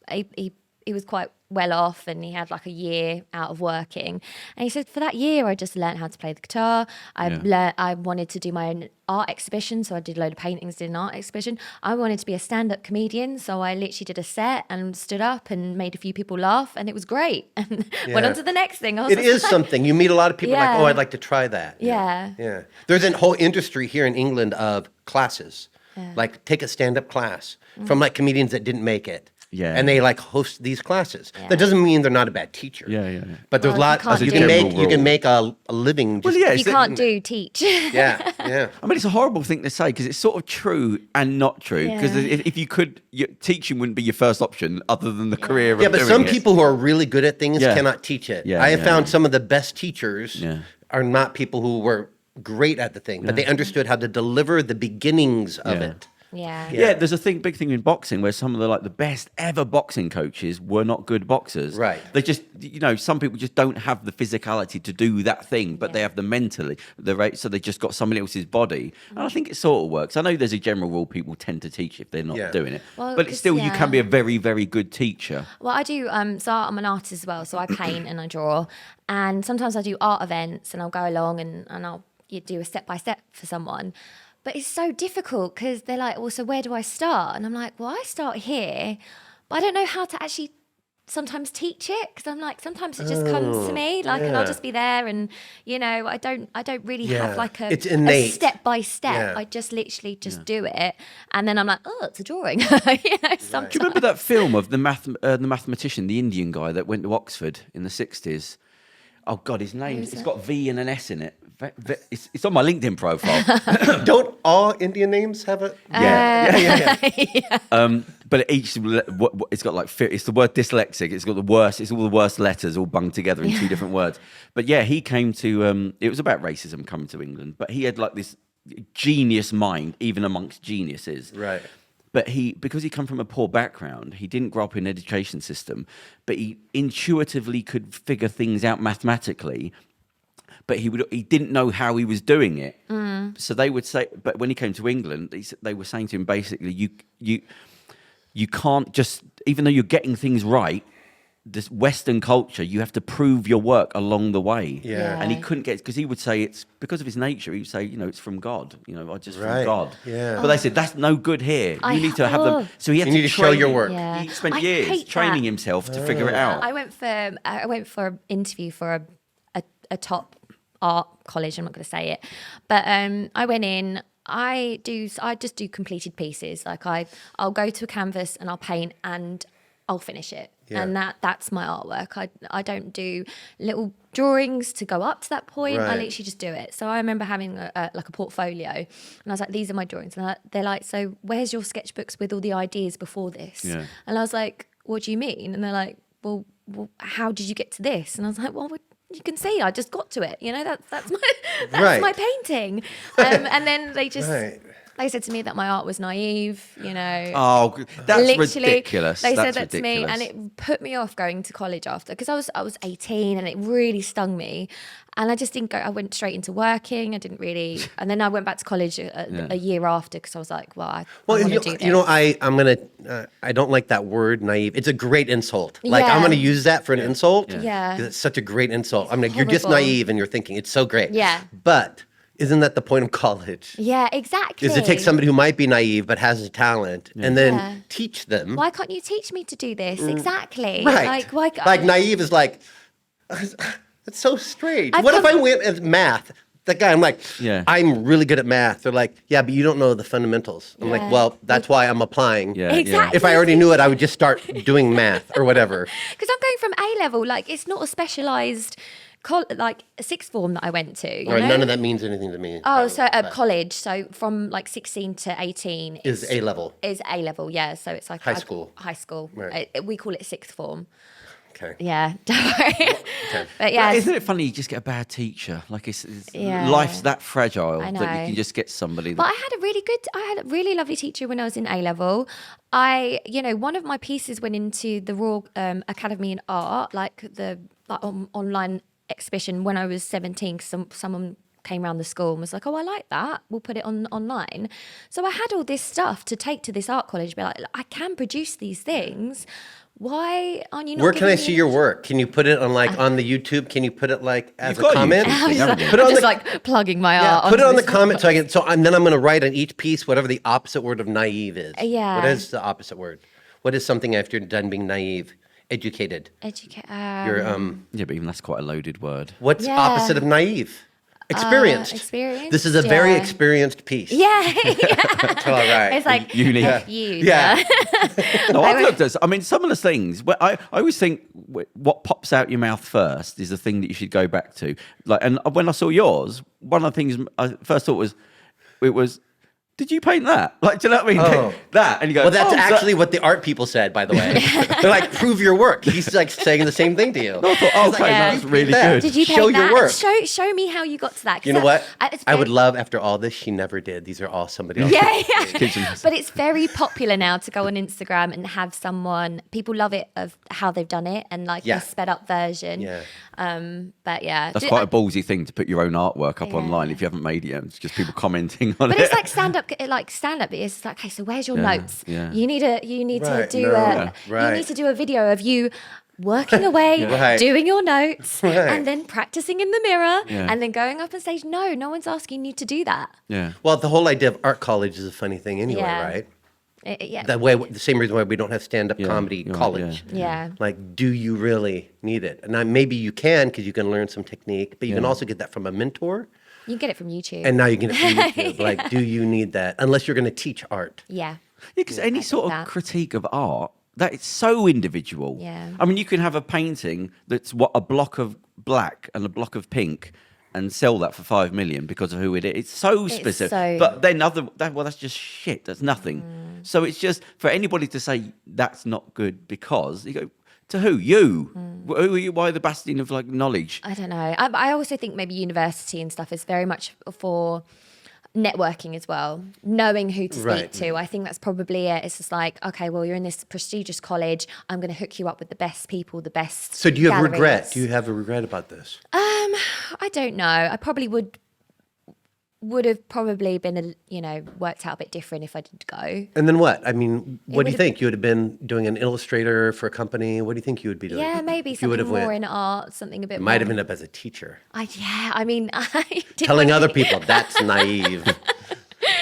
he was quite well off, and he had like a year out of working. And he said, for that year, I just learned how to play the guitar. I wanted to do my own art exhibition, so I did a load of paintings, did an art exhibition. I wanted to be a stand-up comedian, so I literally did a set and stood up and made a few people laugh, and it was great. And went on to the next thing. It is something. You meet a lot of people like, oh, I'd like to try that. Yeah. There's a whole industry here in England of classes. Like take a stand-up class from like comedians that didn't make it. Yeah. And they like host these classes. That doesn't mean they're not a bad teacher. Yeah. But there's a lot you can make a living. Just you can't do teach. Yeah. I mean, it's a horrible thing to say because it's sort of true and not true. Because if you could, teaching wouldn't be your first option other than the career of but doing some it. people who are really good at things cannot teach it. I have found some of the best teachers are not people who were great at the thing, but they understood how to deliver the beginnings of it. Yeah, there's a big thing in boxing where some of the best ever boxing coaches were not good boxers. Right. They just, some people just don't have the physicality to do that thing, but they have the mentally, so they just got somebody else's body. And I think it sort of works. I know there's a general rule people tend to teach if they're not doing it, but still you can be a very, very good teacher. Well, I do. So I'm an artist as well. So I paint and I draw, and sometimes I do art events, and I'll go along and I'll do a step by step for someone. But it's so difficult because they're like, well, so where do I start? And I'm like, well, I start here, but I don't know how to actually sometimes teach it, because I'm like, sometimes it just comes to me, and I'll just be there, and I don't really have like it's innate. a step by step. I just literally do it, and then I'm like, oh, it's a drawing. Sometimes. Do you remember that film of the mathematician, the Indian guy that went to Oxford in the 60s? Oh God, his name, it's got V and an S in it. It's on my LinkedIn profile. Don't all Indian names have a? Yeah. But it's got it's the word dyslexic. It's got it's all the worst letters all bunged together in two different words. But yeah, he came to, it was about racism coming to England, but he had like this genius mind, even amongst geniuses. Right. But because he come from a poor background, he didn't grow up in an education system, but he intuitively could figure things out mathematically. But he didn't know how he was doing it. So they would say, but when he came to England, they were saying to him basically, you can't just, even though you're getting things right, this Western culture, you have to prove your work along the way. Yeah. And he couldn't get, because he would say it's because of his nature. He would say, it's from God. I just from God. Yeah. But they said that's no good here. You need to have them. So he had you need to show your work. Yeah. He spent years training himself to figure it out. I went for an interview for a top art college. I'm not going to say it, but I went in. I just do completed pieces. Like I'll go to a canvas and I'll paint and I'll finish it. Yeah. And that's my artwork. I don't do little drawings to go up to that point. Right. I literally just do it. So I remember having a portfolio, and I was like, these are my drawings. And they're like, so where's your sketchbooks with all the ideas before this? Yeah. And I was like, what do you mean? And they're like, well, how did you get to this? And I was like, well, you can see I just got to it. That's my painting. And then they just they said to me that my art was naive. Oh, that's ridiculous. They said that to me, and it put me off going to college after, because I was 18, and it really stung me. And I just didn't go. I went straight into working. I didn't really, and then I went back to college a year after, because I was like, well, I want to do this. I don't like that word, naive. It's a great insult. Like I'm gonna use that for an insult. Yeah, because it's such a great insult. I'm like, you're just naive, and you're thinking it's so great. Yeah, but isn't that the point of college? Yeah, exactly. Is to take somebody who might be naive but has a talent and then teach them. Why can't you teach me to do this? Exactly. Right. Like naive is like, it's so strange. What if I went at math? That guy, I'm like, I'm really good at math. They're like, yeah, but you don't know the fundamentals. I'm like, well, that's why I'm applying. Yeah, exactly. If I already knew it, I would just start doing math or whatever. Because I'm going from A level. Like, it's not a specialised like a sixth form that I went to. None of that means anything to me. Oh, so college. So from like 16 to 18 is A level. Is A level, yeah. So it's like high school. High school. Right. We call it sixth form. Okay. Yeah, don't worry. Okay. But yeah, isn't it funny? You just get a bad teacher. Like life's that fragile that you can just get somebody. But I had a really lovely teacher when I was in A level. One of my pieces went into the Royal Academy in Art, like the online exhibition when I was 17. Someone came around the school and was like, oh, I like that, we'll put it online. So I had all this stuff to take to this art college, be like, I can produce these things. Why aren't you not Where can I giving see me- your work? Can you put it on on the YouTube? Can you put it as You've a got a comment? YouTube I was thing, like, haven't you? Put it on just the- like plugging my Yeah, art. put it onto on the this comment so I can. And then I'm going to write on each piece whatever the opposite word of naive is. Yeah. What is the opposite word? What is something after you're done being naive? Educated. Educate. You're Yeah, but even that's quite a loaded word. What's Yeah. opposite of naive? Experienced. Experienced, This is a very yeah. experienced piece. Yeah, That's all right. it's like Unique. F you. Yeah. No, I've looked at. I mean, some of the things. I always think what pops out your mouth first is the thing that you should go back to. Like, and when I saw yours, one of the things I first thought was, it was, did you paint that? Like, do you know what I mean? Oh. That, and you go, Well, that's oh, actually what the art people said, by the way. They're like, prove your work. He's like saying the same thing to you. I thought, oh, okay, Yeah. that's really that. good. Did you Show paint your that? work. Show me how you got to that. 'cause You know what? it's I would very- love, after all this, she never did. These are all somebody else. Yeah, yeah. Kitchen. But it's very popular now to go on Instagram and have someone. People love it of how they've done it and like Yeah. a sped up version. Yeah. But yeah, That's quite a ballsy thing to put your own artwork up online if you haven't made it yet. It's just people commenting on But it. it's like stand up. It's like, okay, so where's your notes? yeah. You need Right, to do no, you right. need to do a video of you working away, Right. doing your notes, Right. and then practicing in the mirror, Yeah. and then going up on stage. No one's asking you to do that. Yeah. Well, the whole idea of art college is a funny thing anyway, Yeah. right? Yeah, The same reason why we don't have stand-up comedy you're right, college. yeah. Like, do you really need it? And maybe you can because you can learn some technique, but you can also get that from a mentor. You can get it from YouTube. And now you get it from YouTube. Like, do you need that? Unless you're going to teach art. yeah. Because any sort of that. critique of art, that it's so individual. Yeah. I mean, you can have a painting that's a block of black and a block of pink, and sell that for 5 million because of who it is. It's so specific. so- But then that's just shit. That's nothing. So it's just for anybody to say that's not good because you go to who? You? Who are you? Why the bastion of like knowledge? I don't know. I also think maybe university and stuff is very much for networking as well, knowing who to speak Right. to. I think that's probably it. It's just like, okay, well, you're in this prestigious college. I'm going to hook you up with the best people, the best. So do you have galleries. regret? Do you have a regret about this? I don't know. I probably would have probably been, worked out a bit different if I did go. And then what? I mean, what do you would've- think? You would have been doing an illustrator for a company? What do you think you would be doing? Yeah, maybe If you would something have more went? in art, something a bit Might more. have ended up as a teacher. I did Telling wanna other be- people, that's naive.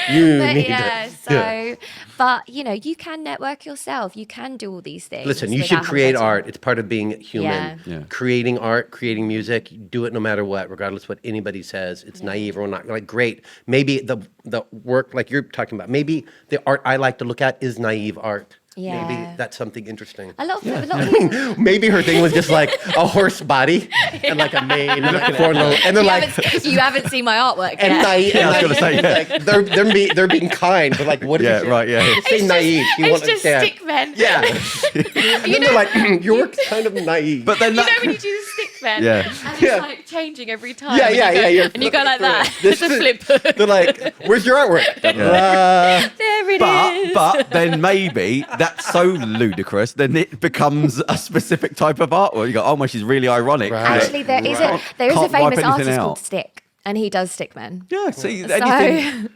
You But need yeah, to. but you can network yourself. You can do all these things. Listen, you without should having create to- art. It's part of being human. Yeah. Yeah. Creating art, creating music, you do it no matter what, regardless what anybody says. It's naive or not. Like, great. Maybe the work, like you're talking about, maybe the art I like to look at is naive art. Yeah. Maybe that's something interesting. A lot of people. Maybe her thing was just like a horse body and like a mane and like four little, and they're like, You haven't seen my artewwork and yet. naive. I was gonna say, yeah. Like, they're being kind, but like, what is Yeah, it? right, yeah. Say naive. You It's won't just understand. stick men. Yeah. And then they're like, your work's kind of naive. But then You know that, when you do the stick men, Yeah. and it's Yeah. like changing every time. Yeah, and yeah, you go, yeah, you're And you go like flipping that. through it. It's a flip. They're like, where's your artwork? There it is. but then maybe that's so ludicrous. Then it becomes a specific type of artwork. You go, oh my, she's really ironic. Right. Actually, there is a Can't wipe famous anything artist out. called Stick, and he does stick men. Yeah. See, So anything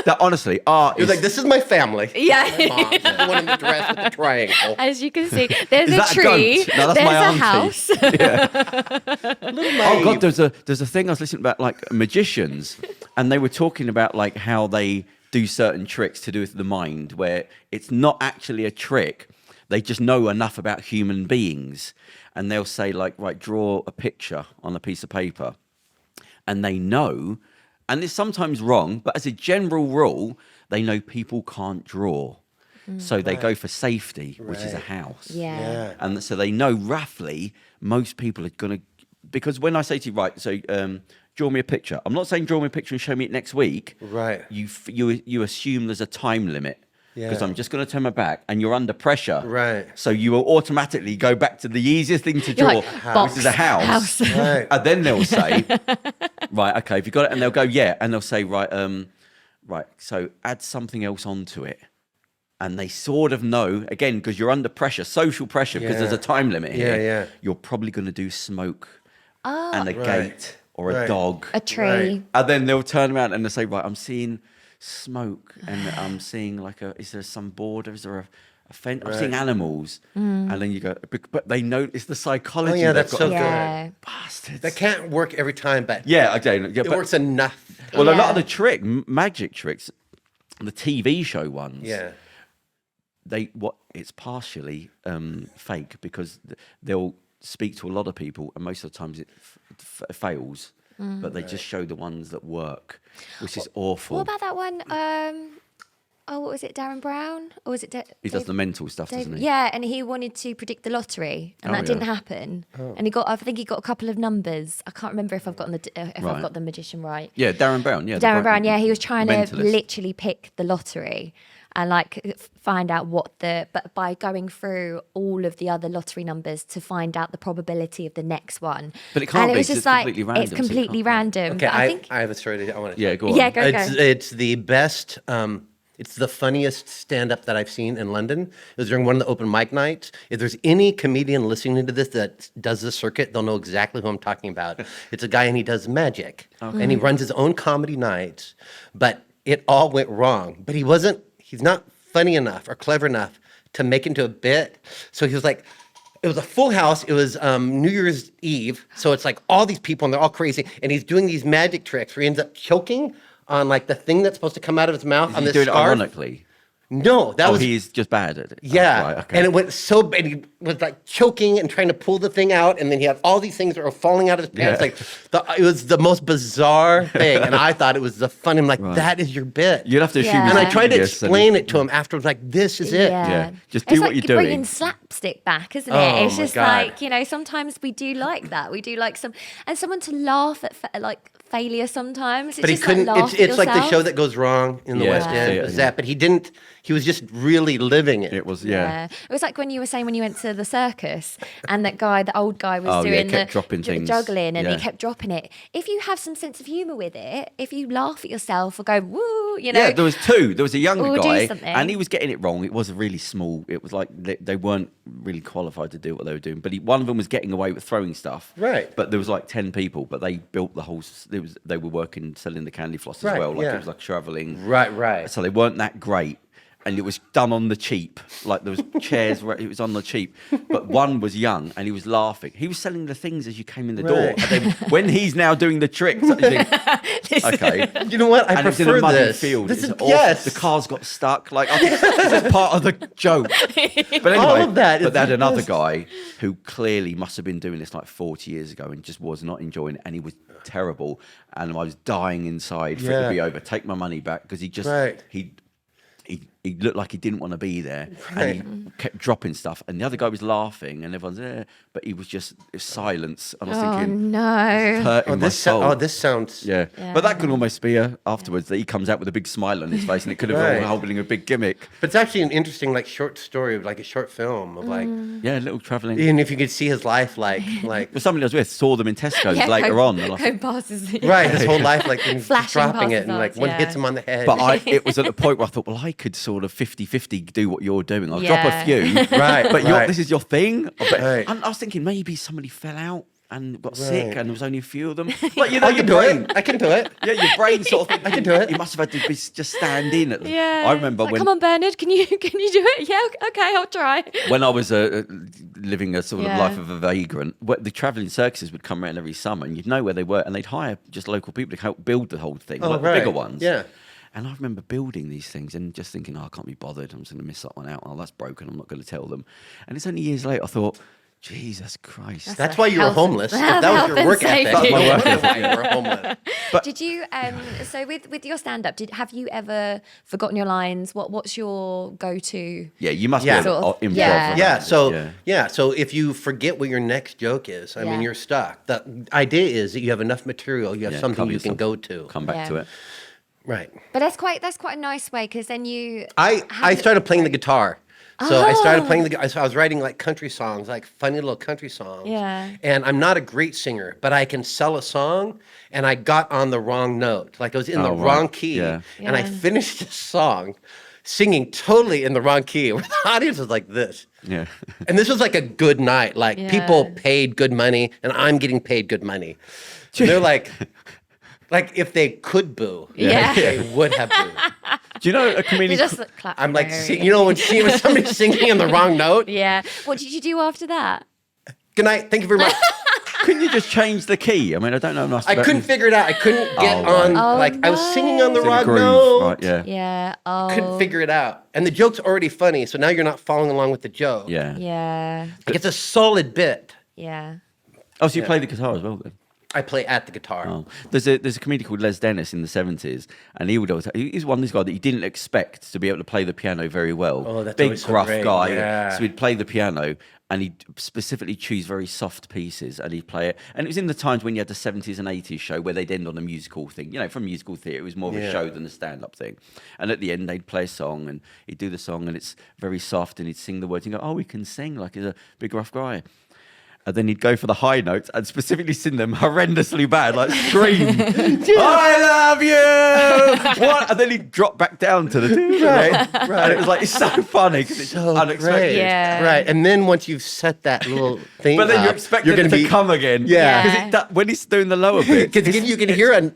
that honestly, art You're is like, this is my family. yeah. Mom, the one in the dress with the triangle. As you can see, there's Is a that a tree, goat? No, that's there's my a auntie. house. Oh God, there's a thing I was listening about like magicians, and they were talking about like how they do certain tricks to do with the mind, where it's not actually a trick. They just know enough about human beings, and they'll say like, right, draw a picture on a piece of paper, and they know, and it's sometimes wrong, but as a general rule, they know people can't draw, so they go for safety, which is a Right. house. Yeah. And so they know roughly most people are going to, because when I say to you, right, so draw me a picture. I'm not saying draw me a picture and show me it next week. Right. You assume there's a time limit. Because Yeah. I'm just going to turn my back and you're under pressure. Right. So you will automatically go back to the easiest thing to You're draw, like, box, which is a house. Right. And then they'll say, right, okay, if you got it, and they'll go, yeah, and they'll say, right, so add something else onto it. And they sort of know, again, because you're under pressure, social pressure, because there's a time limit here. Yeah. You're probably going to do smoke and a Right. gate or a Right. dog. A tree. Right. And then they'll turn around and they'll say, right, I'm seeing smoke and I'm seeing like is there some board or is there a I'm seeing animals, and then you go, but they know it's the psychology. Oh yeah, that's they've so got. good. Bastards. That can't work every time, but Yeah, again, it works enough. Well, a lot of the magic tricks, the TV show ones. Yeah. It's partially fake because they'll speak to a lot of people, and most of the times it fails. But they just show the ones that work, which is awful. What about that one? What was it, Darren Brown? Or was it he does the mental stuff, doesn't he? Yeah, and he wanted to predict the lottery, and that didn't happen. And I think he got a couple of numbers. I can't remember if I've got the magician right. Yeah, Darren Brown. Yeah, Darren Brown. Yeah, he was trying to mentalist. literally pick the lottery and like find out but by going through all of the other lottery numbers to find out the probability of the next one. But it can't and be. It was just completely like random. it's completely random. Okay, But I think I have a story I want to. Yeah, go on. Yeah, go. It's the best. It's the funniest stand-up that I've seen in London. It was during one of the open mic nights. If there's any comedian listening to this that does the circuit, they'll know exactly who I'm talking about. It's a guy and he does magic. And he runs his own comedy nights. But it all went wrong. But he's not funny enough or clever enough to make it into a bit. So he was like, it was a full house. It was New Year's Eve. So it's like all these people and they're all crazy. And he's doing these magic tricks where he ends up choking on like the thing that's supposed to come out of his mouth on this doing it scarf. ironically. No, that was he's just bad at it. yeah, Right, okay. and it went so bad. He was like choking and trying to pull the thing out, and then he had all these things that were falling out of his pants. Yeah. Like it was the most bizarre thing, and I thought it was the fun. I'm like, that is your bit. You'd have to assume. Yeah. And I he's tried to genius explain it to him afterwards. Like, this is it. Yeah. Just It's do what like you're doing. bringing slapstick back, isn't it? Oh, It's my just God. like, sometimes we do like that. We do like someone to laugh at like failure sometimes. It's But he just couldn't. Like laugh It's at like the yourself. show that goes wrong in the Yeah. West End. Yeah. Was that? But he didn't. He was just really living it. It was, Yeah. It was like when you were saying when you went to the circus and the old guy was doing kept dropping things. juggling and Yeah. he kept dropping it. If you have some sense of humour with it, if you laugh at yourself or go, woo, Yeah, there was two. There was a younger Or do guy, something. and he was getting it wrong. It was really small. It was like they weren't really qualified to do what they were doing. But one of them was getting away with throwing stuff. Right. But there was like 10 people, but they built the whole. They were working selling the candy floss as Right, well. Like yeah. it was like traveling. Right. So they weren't that great. And it was done on the cheap. Like there was chairs where it was on the cheap. But one was young and he was laughing. He was selling the things as you came in the door. Right. And then when he's now doing the tricks, you think, okay. You know what? I And it's in prefer a muddy this. field. This It's is awful. yes. The cars got stuck. Like I think this is part of the joke. But anyway, All of that is but they had the another best. guy who clearly must have been doing this like 40 years ago and just was not enjoying it, and he was terrible. And I was dying inside for it to Yeah. be over. Take my money back because he just Right. he looked like he didn't want to be there, and he kept dropping stuff. And the other guy was laughing, and everyone's there, but he was just silence. And I was thinking, no. hurting my soul. This sounds. Yeah. But that could almost be afterwards that he comes out with a big smile on his face, and it could have Right. been holding a big gimmick. But it's actually an interesting like short story, like a short film of like, Yeah, a little travelling. even if you could see his life, like But somebody I was with saw them in Tesco's later on. And I Go passes. right, his whole life, like and he's Flashing dropping past it, and like us, one yeah. hits him on the head. But it was at the point where I thought, well, I could sort of 50-50 do what you're doing. I'll drop a Yeah. few. Right, But right. this is your thing. But Right. I was thinking maybe somebody fell out and got Right. sick and there was only a few of them. But you know, I your can do brain. it. I can do it. Yeah, your brain sort of thinking, I can do it. You must have had to be just stand in at them. Yeah. I remember It's like, come on, Bernard, can you do it? Yeah, okay, I'll try. when I was living a sort of Yeah. life of a vagrant, the travelling circuses would come around every summer and you'd know where they were and they'd hire just local people to help build the whole thing, like the bigger ones. Yeah. And I remember building these things and just thinking, I can't be bothered. I'm just going to miss that one out. Oh, that's broken. I'm not going to tell them. And it's only years later I thought, Jesus Christ. That's why you were Health- homeless. If health that was your and work ethic. safety. That's my work That's why you were homeless. Did you so with your stand up, have you ever forgotten your lines? What's your go-to? Yeah, you must Yeah. be Sort of, improv. yeah. around Yeah. it. So so if you forget what your next joke is, I mean, Yeah. you're stuck. The idea is that you have enough material, you have Yeah, something cover you can yourself. go to. Come back Yeah. to it. Right. But that's quite a nice way because then you. I started playing the guitar. So I started playing so I was writing like country songs, like funny little country songs. Yeah. And I'm not a great singer, but I can sell a song, and I got on the wrong note. Like I was in the Oh, right. wrong key. Yeah. And I Yeah. finished a song singing totally in the wrong key. Where the audience was like this. Yeah. And this was like a good night. Like people Yeah. paid good money, and I'm getting paid good money. So they're like, Like if they could boo, Yeah. they would have booed. Do you know a You comedian? just clap. I'm like, when somebody's singing in the wrong note. Yeah. What did you do after that? Good night. Thank you very much. Couldn't you just change the key? I mean, I don't know enough. I couldn't figure it out. I couldn't get on. Oh, I was singing on the It's in a wrong groove, note. right? Yeah. Yeah. Oh. Couldn't figure it out. And the joke's already funny, so now you're not following along with the joke. Yeah. Yeah. Like it's a solid bit. Yeah. Oh, so you play the guitar as well then? I play at the guitar. Oh. There's a comedian called Les Dennis in the 70s, and he would always he's one of these guys that you didn't expect to be able to play the piano very well. Oh, that's big always so gruff great. guy. Yeah. So he'd play the piano, and he'd specifically choose very soft pieces, and he'd play it. And it was in the times when you had the 70s and 80s show where they'd end on a musical thing. You know, from musical theatre, it was more of a show than a stand-up thing. And at the end, they'd play a song, and he'd do the song, and it's very soft, and he'd sing the words, and go, "Oh, he can sing like he's a big rough guy." And then he'd go for the high notes and specifically sing them horrendously bad, like scream, "I love you!" What? And then he'd drop back down to the right. And it was like, it's so funny because it's So unexpected. great. Yeah. Right. And then once you've set that little thing But then up, you're expecting it to come again. Yeah. Because when he's doing the lower bit, Because you can hear a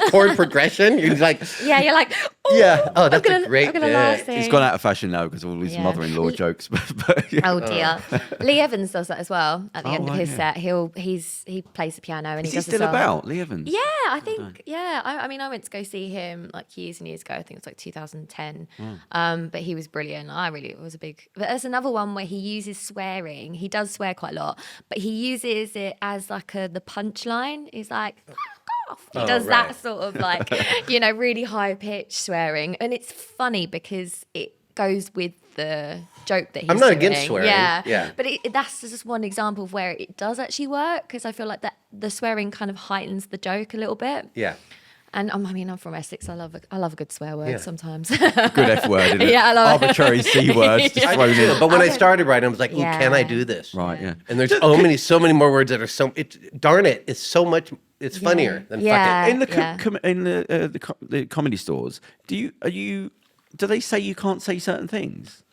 chord progression. You're like, Yeah. You're like, oh, yeah. Oh, that's I'm gonna, a great I'm gonna bit. laugh it's thing. gone out of fashion now because of all his Yeah. mother-in-law jokes. But yeah. Oh dear. Lee Evans does that as well. At the end of right, his yeah. set, he plays the piano and Is he he does the still song. about, Lee Evans? Yeah, I think. Yeah, I mean, I went to go see him like years and years ago. I think it was like 2010. But he was brilliant. It was a big. But there's another one where he uses swearing. He does swear quite a lot, but he uses it as like the punchline. He's like. "Fuck off." He does right. that sort of like, really high pitched swearing, and it's funny because it goes with the joke that he's I'm not doing. against swearing. Yeah, Yeah. But that's just one example of where it does actually work because I feel like that the swearing kind of heightens the joke a little bit. Yeah. And I'm from Essex. I love a good swear word Yeah. sometimes. Good F word, isn't it? Yeah, I love it. Arbitrary C words just Yeah. thrown in. But when I started writing, I was like, "Ooh, Yeah. can I do this?" Right, yeah. And there's so many more words that are darn it, it's so much. It's funnier than Yeah. fuck it. In the Yeah. the comedy stores, do they say you can't say certain things?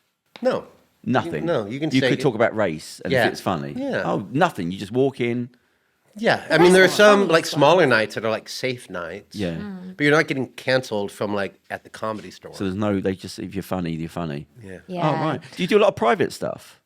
No. Nothing. No, you can You say could talk about race, and Yeah. if it's funny. Yeah. Oh, nothing. You just walk in. Yeah, I mean, there are not some funny like as smaller nights that are like safe nights. Yeah. But you're not getting canceled from like at the comedy store. So there's no. They just if you're funny, you're funny. yeah. Yeah. Oh right. Do you do a lot of private stuff?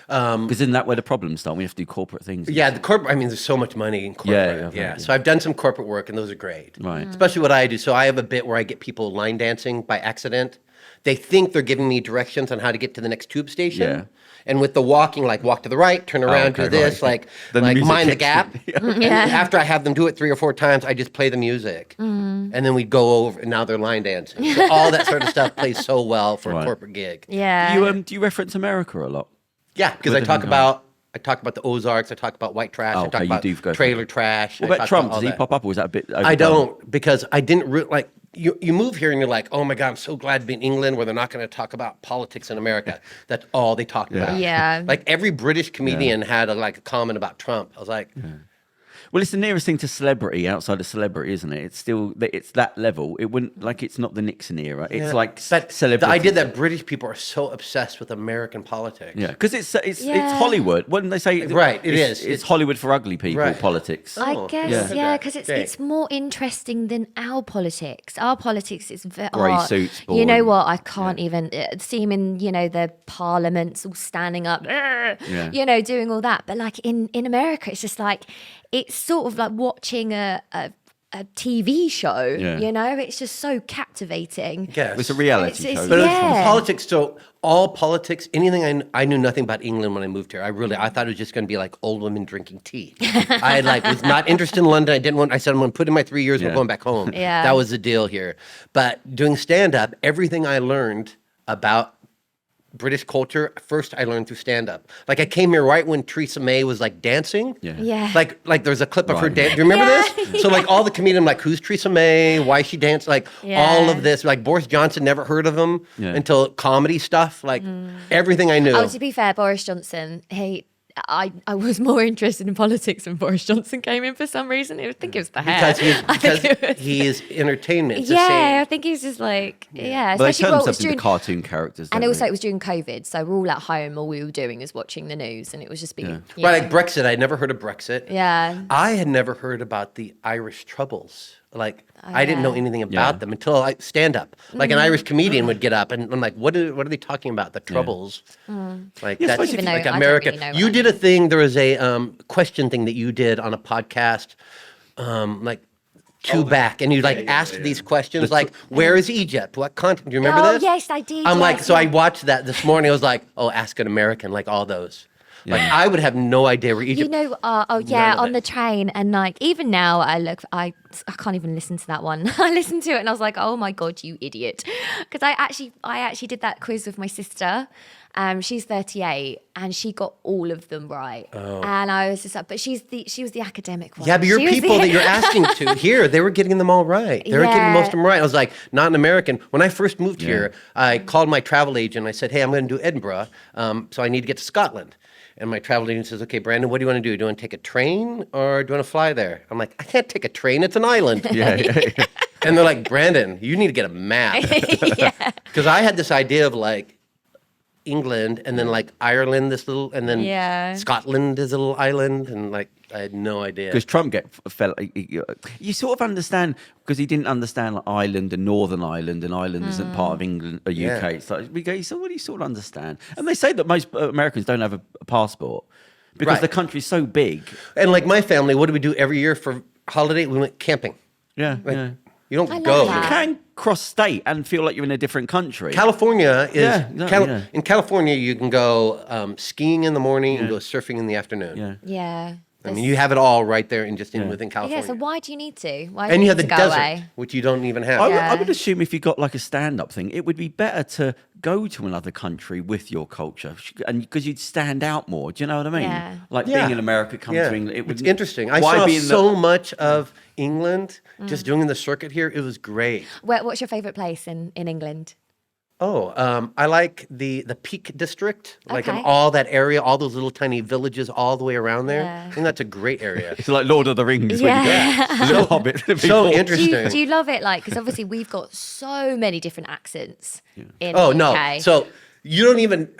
Because isn't that where the problems start? We have to do corporate things. Yeah, the corporate. I mean, there's so much money in corporate. Yeah, yeah. So I've done some corporate work, and those are great. Right. Especially what I do. So I have a bit where I get people line dancing by accident. They think they're giving me directions on how to get to the next tube station. Yeah. And with the walking, like walk to the right, turn around, okay, do this, right. like Then the like music mind the kicks gap. in. Yeah. After I have them do it 3 or 4 times, I just play the music, and then we go over, and now they're line dancing. So all that sort of stuff plays so well for Right. a corporate gig. Yeah. Do you reference America a lot? Yeah, because With I the talk different about the Ozarks. I talk about white trash. Oh, I talk okay, you about do go for trailer it. trash. What I about talk Trump? all Does he that. pop up, or is that a bit? I overdone? don't, because I didn't like you move here and you're like, oh my God, I'm so glad to be in England where they're not going to talk about politics in America. That's all they talked about. Yeah. Like every British comedian had a comment about Trump. I was like, Well, it's the nearest thing to celebrity outside of celebrity, isn't it? It's still it's that level. It wouldn't it's not the Nixon era. It's like but celebrity. the idea that British people are so obsessed with American politics. Yeah, because it's Yeah. Hollywood. Wouldn't they say? Right, it it's, is. It's Hollywood for ugly people. Right. Politics. I Oh, guess, yeah. yeah, because Great. it's more interesting than our politics. Our politics is very Grey suits, You know boring. what? I can't even see him in the parliaments all standing up, doing all that. But like in America, it's just like it's sort of like watching a TV show. Yeah. It's just so captivating. Yes. It's a reality It's- show. But Yeah. politics, so all politics, anything I knew nothing about England when I moved here. I thought it was just going to be like old women drinking tea. I was not interested in London. I said I'm going to put in my 3 years. Yeah. We're going back home. Yeah. That was the deal here. But doing stand up, everything I learned about British culture, first I learned through stand up. Like I came here right when Theresa May was like dancing. Yeah. Yeah. Like there's a clip of her Right. dance. Do you remember Yeah. this? So like all the comedians, like who's Theresa May? Why she danced? Like all Yeah. of this. Like Boris Johnson, never heard of him Yeah. until comedy stuff. Like everything I knew. Oh, to be fair, Boris Johnson, I was more interested in politics when Boris Johnson came in for some reason. I think it was the hair. because he is entertainment. It's the Yeah, same. I think he's just like, Well, they especially turn well, it was themselves into during, cartoon characters. and don't also they? it was during COVID, so we're all at home. All we were doing is watching the news, and it was just being, Right, like Brexit. I'd never heard of Brexit. yeah. I had never heard about the Irish Troubles. like I didn't know anything about them until I stand up. Like an Irish comedian would get up, and I'm like, what are they talking about? The Troubles. Like Yeah, that's I don't know- like I don't America. really know what You that did a thing. There was a question thing that you did on a podcast, like. Back, and you like asked these questions like, where is Egypt? What continent? Do you remember this? Yes, I did. I'm like, yes, so I yeah. watched that this morning. I was like, oh, ask an American, like all those. Like I would have no idea where Egypt. You know, on the train, and like even now, I can't even listen to that one. I listened to it and I was like, oh my god, you idiot, because I actually did that quiz with my sister. She's 38 and she got all of them right. And I was just like, but she was the academic one. Yeah, but your She was people that you're asking to here, they were getting them all right. They were getting most of them right. I was like, not an American. When I first moved here, I called my travel agent. I said, hey, I'm going to do Edinburgh, so I need to get to Scotland. And my travel agent says, okay, Brandon, what do you want to do? Do you want to take a train or do you want to fly there? I'm like, I can't take a train. It's an island. And they're like, Brandon, you need to get a map. Because I had this idea of like, England and then like Ireland, this little, and then Scotland is a little island, and like I had no idea. Because Trump you sort of understand, because he didn't understand like Ireland and Northern Ireland, and Ireland isn't part of England or UK. It's like we go, so what do you sort of understand? And they say that most Americans don't have a passport because the country's so big. And like my family, what do we do every year for holiday? We went camping. Yeah, Like, you don't I love go. that. You can cross state and feel like you're in a different country. California is exactly, in California. You can go skiing in the morning and go surfing in the afternoon. Yeah. I mean, you have it all right there and just within California. Yeah, so why do you need to? Why do and you you have need the to go desert, away? which you don't even have. I would assume if you got like a stand-up thing, it would be better to go to another country with your culture, and because you'd stand out more. Do you know what I mean? Yeah. Like being in America, come to England. It's interesting. I saw so much of England just doing the circuit here. It was great. What's your favourite place in England? I like the Peak District, like Okay. all that area, all those little tiny villages all the way around there. Yeah. I think that's a great area. It's like Lord of the Rings. When you Yeah. go, Little Hobbit. So Do interesting. you love it? Like, because obviously we've got so many different accents in Oh the no! UK. So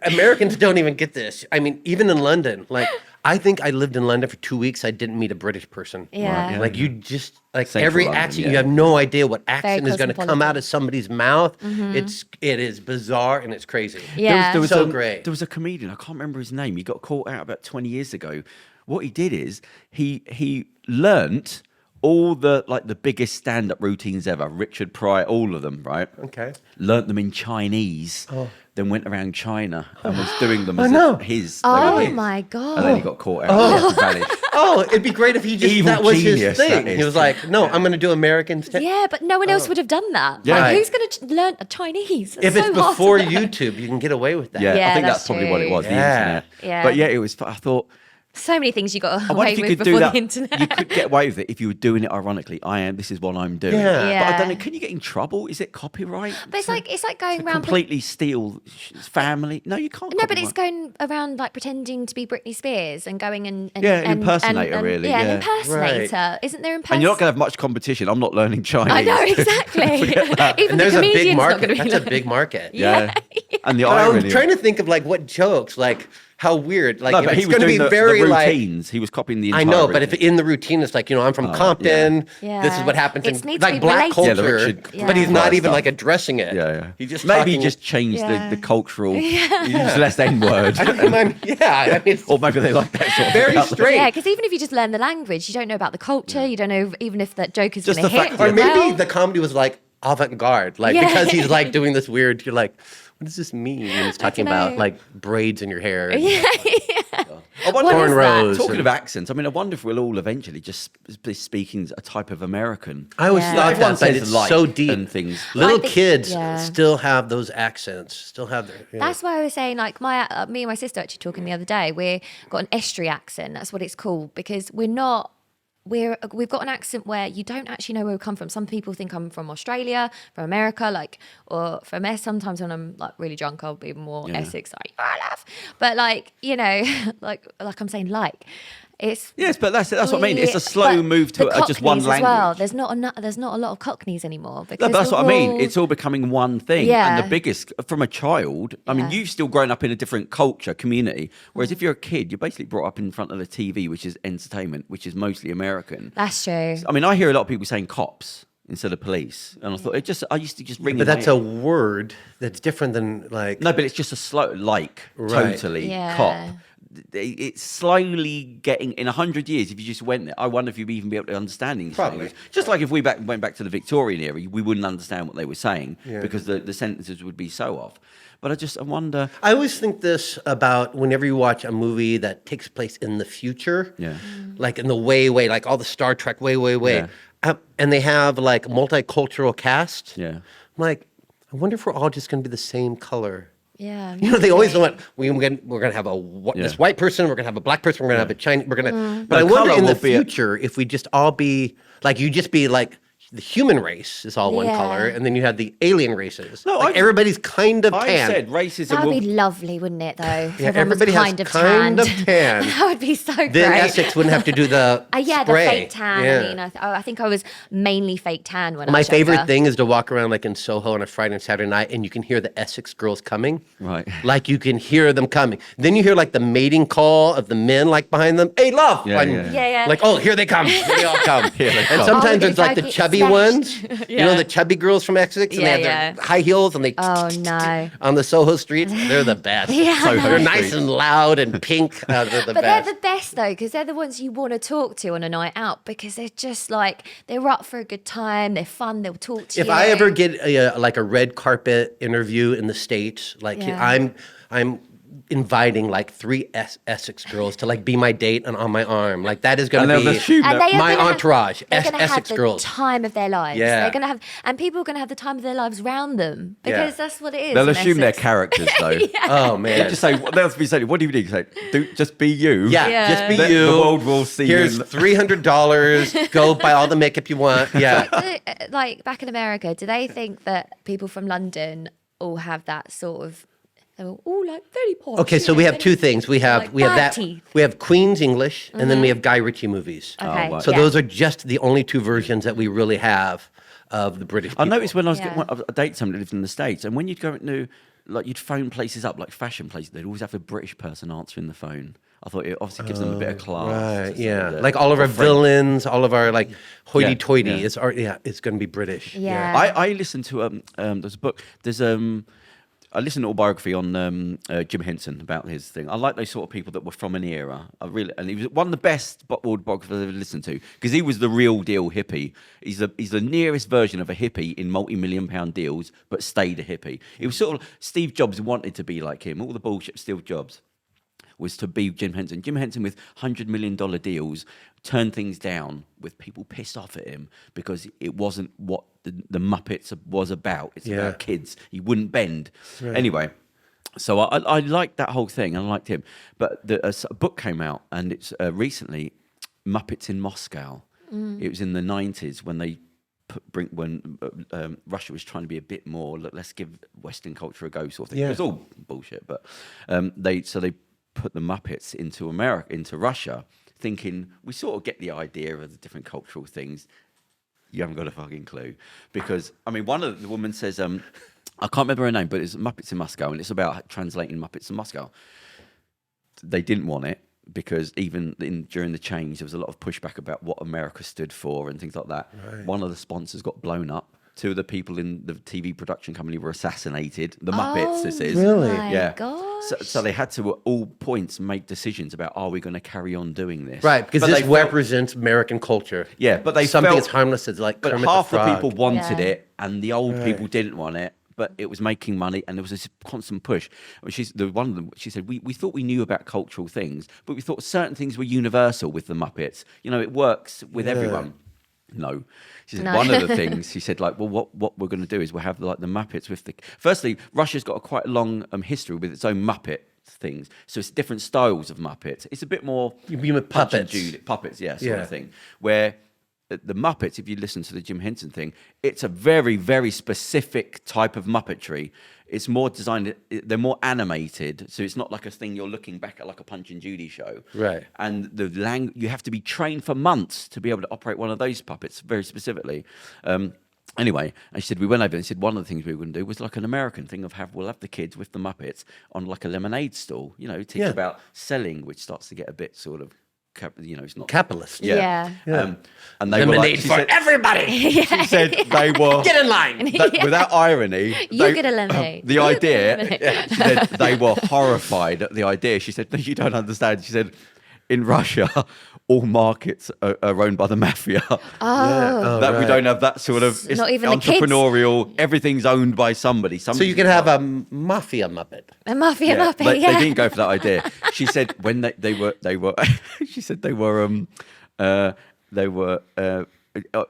Americans don't even get this. I mean, even in London, like I think I lived in London for 2 weeks. I didn't meet a British person. Yeah. Like you just like Central every London, accent, yeah. you have no idea what accent is going to come cosmopolitan. out of somebody's mouth. It is bizarre and it's crazy. Yeah. There was So great. There was a comedian, I can't remember his name. He got caught out about 20 years ago. What he did is he learnt all the biggest stand-up routines ever. Richard Pryor, all of them, right? Okay. Learnt them in Chinese. Then went around China and was doing them Oh, as no. his. Oh like, my god! And then he got caught out. He had to vanish. Oh, it'd be great if he just Evil that was genius, his that thing. is. He was like, "No, I'm going to do American stand." Yeah, but no one else would have done that. Yeah. Like, Right. who's going to learn Chinese? That's If so it's hard to before learn. YouTube, you can get away with that. Yeah, Yeah, I think that's that's probably what it true. was, the Yeah. internet. Yeah. But yeah, it was, I thought, So many things you got I wonder away if you with could before do that. the internet. You could get away with it if you were doing it ironically. This is what I'm doing. Yeah. But I Yeah. don't know, can you get in trouble? Is it copyright? But it's like going to around. completely steal family. No, you can't. No, but it's copyright. going around like pretending to be Britney Spears and going and Yeah, an impersonator, really, Yeah, yeah. an impersonator. Isn't there And you're not going to have much competition. I'm not learning Chinese. I know exactly. Even And the there's a big comedian's not market. going to be. That's a big market. Yeah. And the But I'm irony. trying to think of like what jokes, like how weird. Like no, if but it's he was going to doing be the very like. routines. He was copying the I entire know, but if routine. in the routine it's like, I'm from Compton. Yeah. This is what happens It in needs to like be black related. Yeah, the culture. Richard But he's not Pryor even stuff. like addressing it. Yeah. He's just maybe talking- just change Yeah. the cultural. Use less N word. I mean, it's Or maybe they like that sort of very thing. strange. Yeah, because even if you just learn the language, you don't know about the culture. You don't know even if that joke is Just going to the hit. fact- Or as maybe well. the comedy was like avant-garde, like Yeah. because he's like doing this weird. You're like, what does this mean? And he's talking about know. like braids in your hair. and- I wonder, What is Cornrows. that? talking of accents, I mean, I wonder if we'll all eventually just be speaking a type of American. I always Yeah. thought Everyone that, but says it's like so deep. and things. Little I think- kids yeah. still have those accents. Still have their. That's why I was saying, like, me and my sister actually talking the other day. We've got an estuary accent. That's what it's called because we've got an accent where you don't actually know where we come from. Some people think I'm from Australia, from America, or from S. Sometimes when I'm like really drunk, I'll be more Essex, like I laugh. But like like I'm saying, Yes, but that's what I mean. It's a slow move to just one language. Well. There's not a lot of Cockneys anymore. Because No, but that's what I mean. It's all becoming one thing. Yeah. And the biggest, from a child, I mean, you've still grown up in a different culture, community. Whereas if you're a kid, you're basically brought up in front of the TV, which is entertainment, which is mostly American. That's true. I mean, I hear a lot of people saying cops instead of police. And I thought, I used to just ring. But that's a word that's different than like. No, but it's just a slow, totally cop. It's slowly getting, in 100 years, if you just went there, I wonder if you'd even be able to understand English language. Just like if we went back to the Victorian era, we wouldn't understand what they were saying because the sentences would be so off. But I wonder. I always think this about whenever you watch a movie that takes place in the future, like in the way, like all the Star Trek way. And they have like multicultural cast. Yeah. I'm like, I wonder if we're all just going to be the same color. Yeah. You know, they always want we're gonna have this white person, we're gonna have a black person, we're gonna have a Chinese, we're gonna. But I wonder in the future if we just all be like you just be like. The human race is all one color, and then you have the alien races. No, like everybody's kind of tan. I said racism. That would be lovely, wouldn't it? Though, yeah, everybody has kind of tan. That would be so great. Then Essex wouldn't have to do the the spray. fake tan. Yeah. I mean, I think I was mainly fake tan when I was My favorite younger. thing is to walk around like in Soho on a Friday and Saturday night, and you can hear the Essex girls coming. Right. Like you can hear them coming. Then you hear like the mating call of the men like behind them. Hey, love. Yeah. Like, oh, here they come. Here they all come. And Oh, sometimes it's like the chubby ones. You know the chubby girls from Essex, and they have their high heels, and they on the Soho streets. They're the best. They're nice and loud and pink. They're the but best. they're the best though, because they're the ones you want to talk to on a night out, because they're just like they're up for a good time. They're fun. They'll talk to you. If I ever get like a red carpet interview in the States, like I'm inviting like 3 Essex girls to like be my date and on my arm. Like that is going to be my entourage. Essex girls. Time of their lives. Yeah. They're going to have, and people are going to have the time of their lives round them, because that's what it is. They'll assume they're characters though. Oh man. They'll just say, they'll be saying, what do you need? Say, just be you. Yeah. Just be you. The world will see Here's you. $300. Go buy all the makeup you want. Yeah. Like back in America, do they think that people from London all have that sort of, like very posh? Okay, so we have two things. We have we have Queen's English, and then we have Guy Ritchie movies. Okay. So those are just the only two versions that we really have of the British people. I noticed when I dated somebody who lived in the States, and when you'd go into, like, you'd phone places up, like fashion places, they'd always have a British person answering the phone. I thought it obviously gives them a bit of class. Right, yeah. Like all of our villains, all of our like hoity-toity, it's going to be British. Yeah. I listened to there's a book. I listened to an autobiography on Jim Henson about his thing. I like those sort of people that were from an era. And he was one of the best autobiographers I've ever listened to, because he was the real deal hippie. He's the nearest version of a hippie in multi-million-pound deals, but stayed a hippie. It was sort of Steve Jobs wanted to be like him. All the bullshit Steve Jobs was to be Jim Henson. Jim Henson with $100 million deals turned things down with people pissed off at him because it wasn't what the Muppets was about. It's about kids. He wouldn't bend. Right. Anyway, so I liked that whole thing. I liked him. But a book came out, and it's recently, Muppets in Moscow. It was in the 90s when they Russia was trying to be a bit more, let's give Western culture a go sort of thing. It was all bullshit, but they put the Muppets into Russia, thinking we sort of get the idea of the different cultural things. You haven't got a fucking clue, because I mean, one of the woman says, I can't remember her name, but it's Muppets in Moscow, and it's about translating Muppets in Moscow. They didn't want it because even during the change, there was a lot of pushback about what America stood for and things like that. Right. One of the sponsors got blown up. 2 of the people in the TV production company were assassinated. The Muppets, this is. Really? Yeah. So they had to, at all points, make decisions about, are we going to carry on doing this? Right, because this represents American culture. Yeah, but they something as harmless as like. But half the people wanted it, and the old people didn't want it. But it was making money, and there was this constant push. She said, we thought we knew about cultural things, but we thought certain things were universal with the Muppets. You know, it works with everyone. No. She said, one of the things, she said, like, well, what we're going to do is we'll have, like, the Muppets with the... Firstly, Russia's got a quite long history with its own Muppet things. So it's different styles of Muppets. It's a bit more... You mean with puppets? Puppets, sort of thing. Where the Muppets, if you listen to the Jim Henson thing, it's a very, very specific type of Muppetry. It's more designed, they're more animated, so it's not like a thing you're looking back at like a Punch and Judy show. Right. And you have to be trained for months to be able to operate one of those puppets very specifically. Anyway, and she said, we went over and said one of the things we were going to do was like an American thing of we'll have the kids with the Muppets on like a lemonade stall, teach about selling, which starts to get a bit sort of, it's not capitalist. Yeah. And they Lemonade were like, for everybody. She said they were Get in line. without irony. You get a lemonade. The idea. She said they were horrified at the idea. She said, "No, you don't understand." She said, "In Russia, all markets are owned by the mafia. Oh, we don't have that sort of it's not even the kids. entrepreneurial. Everything's owned by somebody. So you can have a mafia Muppet. A mafia Muppet. They didn't go for that idea. She said when they were. She said they were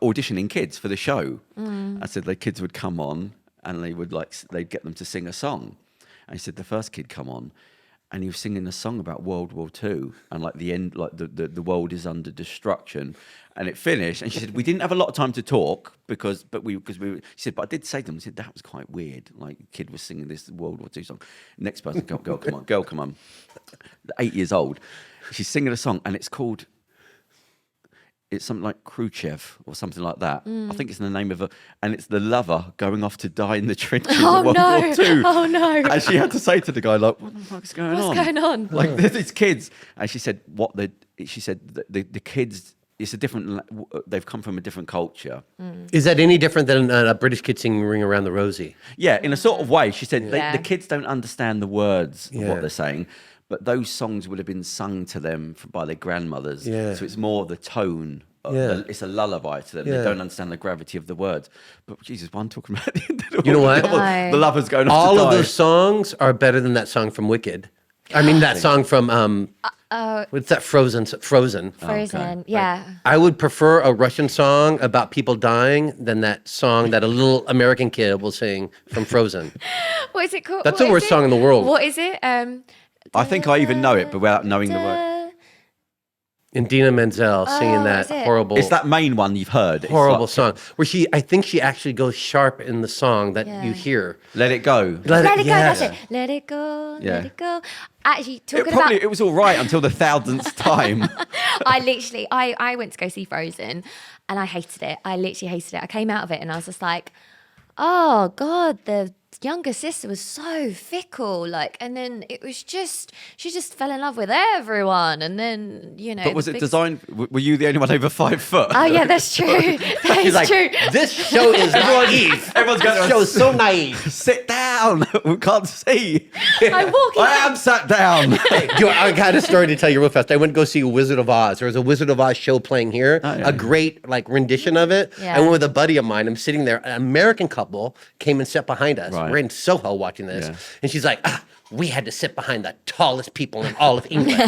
auditioning kids for the show. I said the kids would come on and they'd get them to sing a song. And she said the first kid come on. And he was singing a song about World War II and like the end, like the world is under destruction, and it finished. And she said we didn't have a lot of time to talk because we she said, but I did say to them, I said that was quite weird. Like the kid was singing this World War II song. Next person, girl, come on, 8 years old. She's singing a song and it's called. It's something like Khrushchev or something like that. I think it's in the name of and it's the lover going off to die in the trenches of World War II. Oh no! And she had to say to the guy, like, "What the fuck's going on? What's going on?" Like these kids. And she said, She said the kids. It's a different. They've come from a different culture. Is that any different than a British kid singing "Ring Around the Rosie"? Yeah, in a sort of way. She said Yeah. the kids don't understand the words of what they're saying. But those songs would have been sung to them by their grandmothers. Yeah. So it's more the tone. It's a lullaby to them. They don't understand the gravity of the words. But Jesus, one talking about the end of the You know world. what? The lover's going off All to of die. those songs are better than that song from Wicked. I mean, that song from what's that? Frozen. Frozen. Okay. Yeah. I would prefer a Russian song about people dying than that song that a little American kid will sing from Frozen. What is it called? That's What the is worst it? song in the world. What is it? I think I even know it, but without knowing the word. And Dina Menzel singing that is it? horrible. It's that main one you've heard. It's horrible like, song where I think she actually goes sharp in the song that you hear. Let it go. Let it go. yes. That's it. Let it go. Yeah. Let it go. Actually, It talking probably about. it was all right until the 1000th time. I went to go see Frozen, and I hated it. I literally hated it. I came out of it, and I was just like, oh God, the younger sister was so fickle, and then it was she just fell in love with everyone, and then But was it designed? Were you the only one over 5 foot? Oh yeah, that's true. That He's is like, true. this show is naive. Everyone's going, This show is so naive. Sit down. We can't see. I'm walking. I am sat down. Hey, I got a story to tell you real fast. I went to go see Wizard of Oz. There was a Wizard of Oz show playing here, yeah. a great rendition of it. Yeah. I went with a buddy of mine. I'm sitting there. An American couple came and sat behind us. Right. We're in Soho watching this, Yeah. and she's like, we had to sit behind the tallest people in all of England.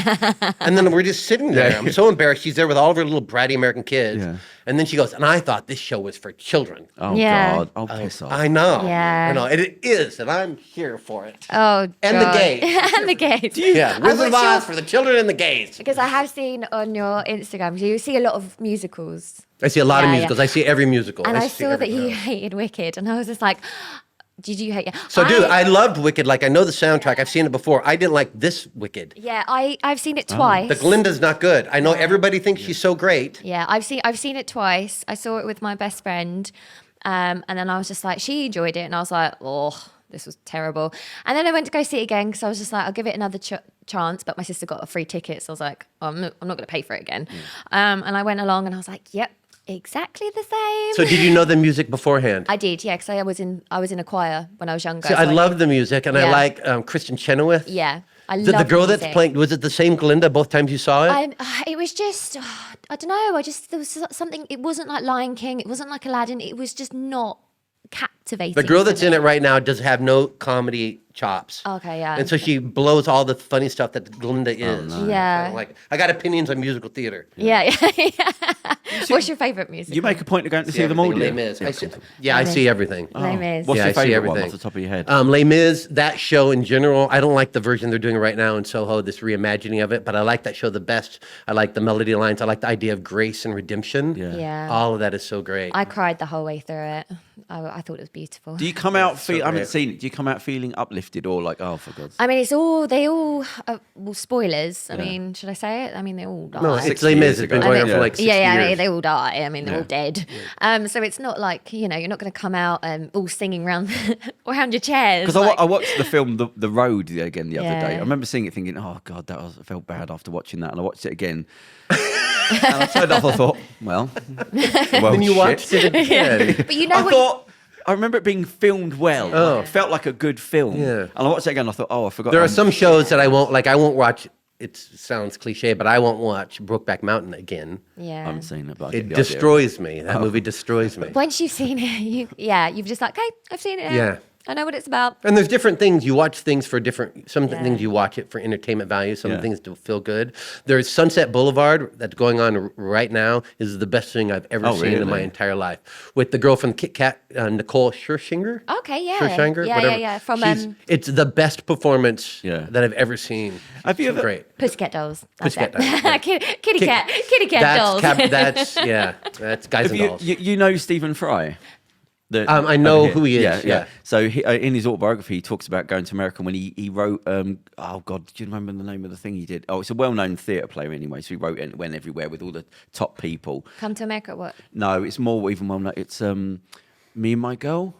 And then we're just sitting there. I'm so embarrassed. She's there with all of her little bratty American kids. Yeah. And then she goes, and I thought this show was for children. Oh Yeah. God! I'll piss off. I know. Yeah. I know. And it is, and I'm here for it. Oh, And the God. gays. And the gays. Yeah, Wizard of what's your- Oz for the children and the gays. Because I have seen on your Instagram, you see a lot of musicals. I see a lot of Yeah, musicals. yeah. I see every musical. And I see saw that every you show. hated Wicked, and I was just like, did you hate it? So, dude, I loved Wicked. I know the soundtrack. I've seen it before. I didn't like this Wicked. Yeah, I've seen it twice. The Glinda's not good. I know everybody thinks she's so great. Yeah, I've seen it twice. I saw it with my best friend, and then I was just like, she enjoyed it, and I was like, oh, this was terrible. And then I went to go see it again because I was just like, I'll give it another chance. But my sister got a free ticket, so I was like, oh, I'm not going to pay for it again. And I went along, and I was like, yep, exactly the same. So, did you know the music beforehand? I did, yeah, because I was in a choir when I was younger. See, so I love the music, and I Yeah. like Kristen Chenoweth. Yeah, I The love girl music. that's playing, was it the same Glinda both times you saw it? It was just, I don't know. There was something. It wasn't like Lion King. It wasn't like Aladdin. It was just not captivating. The girl to that's in me. it right now does have no comedy chops. Okay, yeah. And so she blows all the funny stuff that Glinda is. no. Yeah. So, like, I got opinions on musical theater. Yeah. What's your favorite music? You make a point of going to see them all, do Les you? Mis. I Les Mis. see everything. Les Mis. What's Yeah, your I see favourite one everything. off the top of your head? Les Mis, that show in general, I don't like the version they're doing right now in Soho, this reimagining of it, but I like that show the best. I like the melody lines. I like the idea of grace and redemption. Yeah. All of that is so great. I cried the whole way through it. I thought it was beautiful. Do you come out I haven't great. seen it. Do you come out feeling uplifted or like, oh, for God's sake? I mean, well, spoilers. I mean, should I say it? I mean, they all die. No, Six it's Les Mis. years It's been ago. going on Yeah. for like 60 yeah, years. they all die. I mean, they're all Yeah. dead. So it's not like, you're not going to come out all singing around your chairs. Because I watched the film The Road again the other day. I Yeah. remember seeing it thinking, oh, God, I felt bad after watching that. And I watched it again. And I turned off, I thought, well Then you shit. watched it again. But you know I what? thought, I remember it being filmed well. Oh. It felt like a good film. Yeah. And I watched it again and I thought, oh, I forgot. There are some shows that I won't watch. It sounds cliche, but I won't watch Brokeback Mountain again. I Yeah. haven't seen it, but I It get the idea. destroys me. That movie destroys me. Once you've seen it, you've just like, okay, I've seen it now. Yeah. I know what it's about. And there's different things. You watch things for different. Some Yeah. things you watch it for entertainment value. Some Yeah. things to feel good. There's Sunset Boulevard that's going on right now. Is the best thing I've ever Oh, seen in my really? entire life. With the girl from Kit Kat, Nicole Scherzinger. Okay, yeah. Scherzinger, Yeah, whatever. yeah. From It's the best performance Yeah. that I've ever seen. Have you So ever- great. Pussycat Dolls. That's Pussycat it. Dolls, yeah. Kitty cat dolls. That's Guys and Dolls. You know Stephen Fry? I know over here. who he is, yeah. So in his autobiography, he talks about going to America when he wrote. Oh God, do you remember the name of the thing he did? Oh, it's a well-known theatre player anyway. So he wrote and went everywhere with all the top people. Come to America, what? No, it's more even well-known. It's Me and My Girl.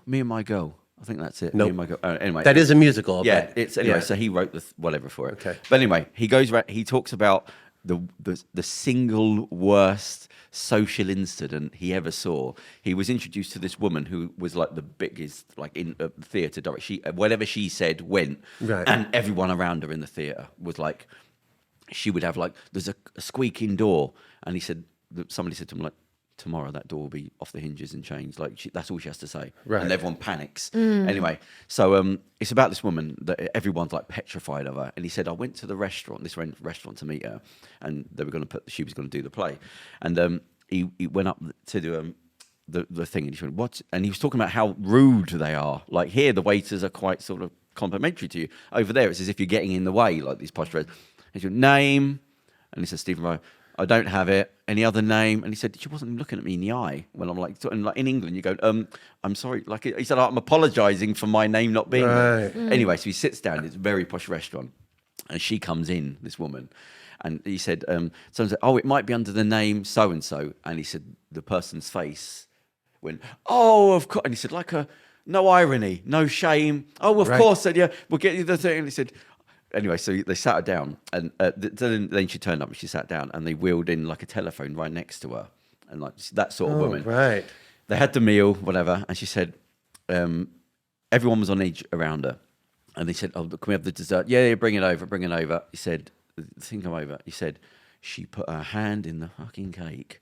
I think that's it. Nope. Me and My Girl. Anyway, That is a musical. yeah, but- it's anyway. yeah. So he wrote whatever for it. Okay. But anyway, he goes around. He talks about the single worst social incident he ever saw. He was introduced to this woman who was like the biggest, like in theatre director. She whatever she said went, Right. and everyone around her in the theatre was like, she would have like, there's a squeaking door, and he said somebody said to him like, tomorrow that door will be off the hinges and changed. Like that's all she has to say, Right. and everyone panics. Anyway, so it's about this woman that everyone's like petrified of her. And he said, I went to the restaurant, restaurant to meet her, and they were going to she was going to do the play, and he went up to do the thing, and he went, what? And he was talking about how rude they are. Like here, the waiters are quite sort of complimentary to you. Over there, it's as if you're getting in the way, like these posh restaurants. And he said, name, and he said, Stephen Fry. I don't have it. Any other name? And he said, she wasn't looking at me in the eye. When I'm like, and like in England, you go, I'm sorry. Like he said, I'm apologising for my name not being there. Anyway, so he sits down. It's a very posh restaurant, and she comes in, this woman, and he said, someone said, oh, it might be under the name so and so. And he said, the person's face went, oh, of course. And he said, no irony, no shame. Oh, of Right. course. Said, yeah, we'll get you the thing. And he said. Anyway, so they sat her down, and then she turned up and she sat down, and they wheeled in like a telephone right next to her, and like that sort of woman. Right. They had the meal, whatever, and she said, everyone was on edge around her, and they said, "Oh, can we have the dessert?" Yeah, bring it over. He said, "The thing come over." He said, she put her hand in the fucking cake,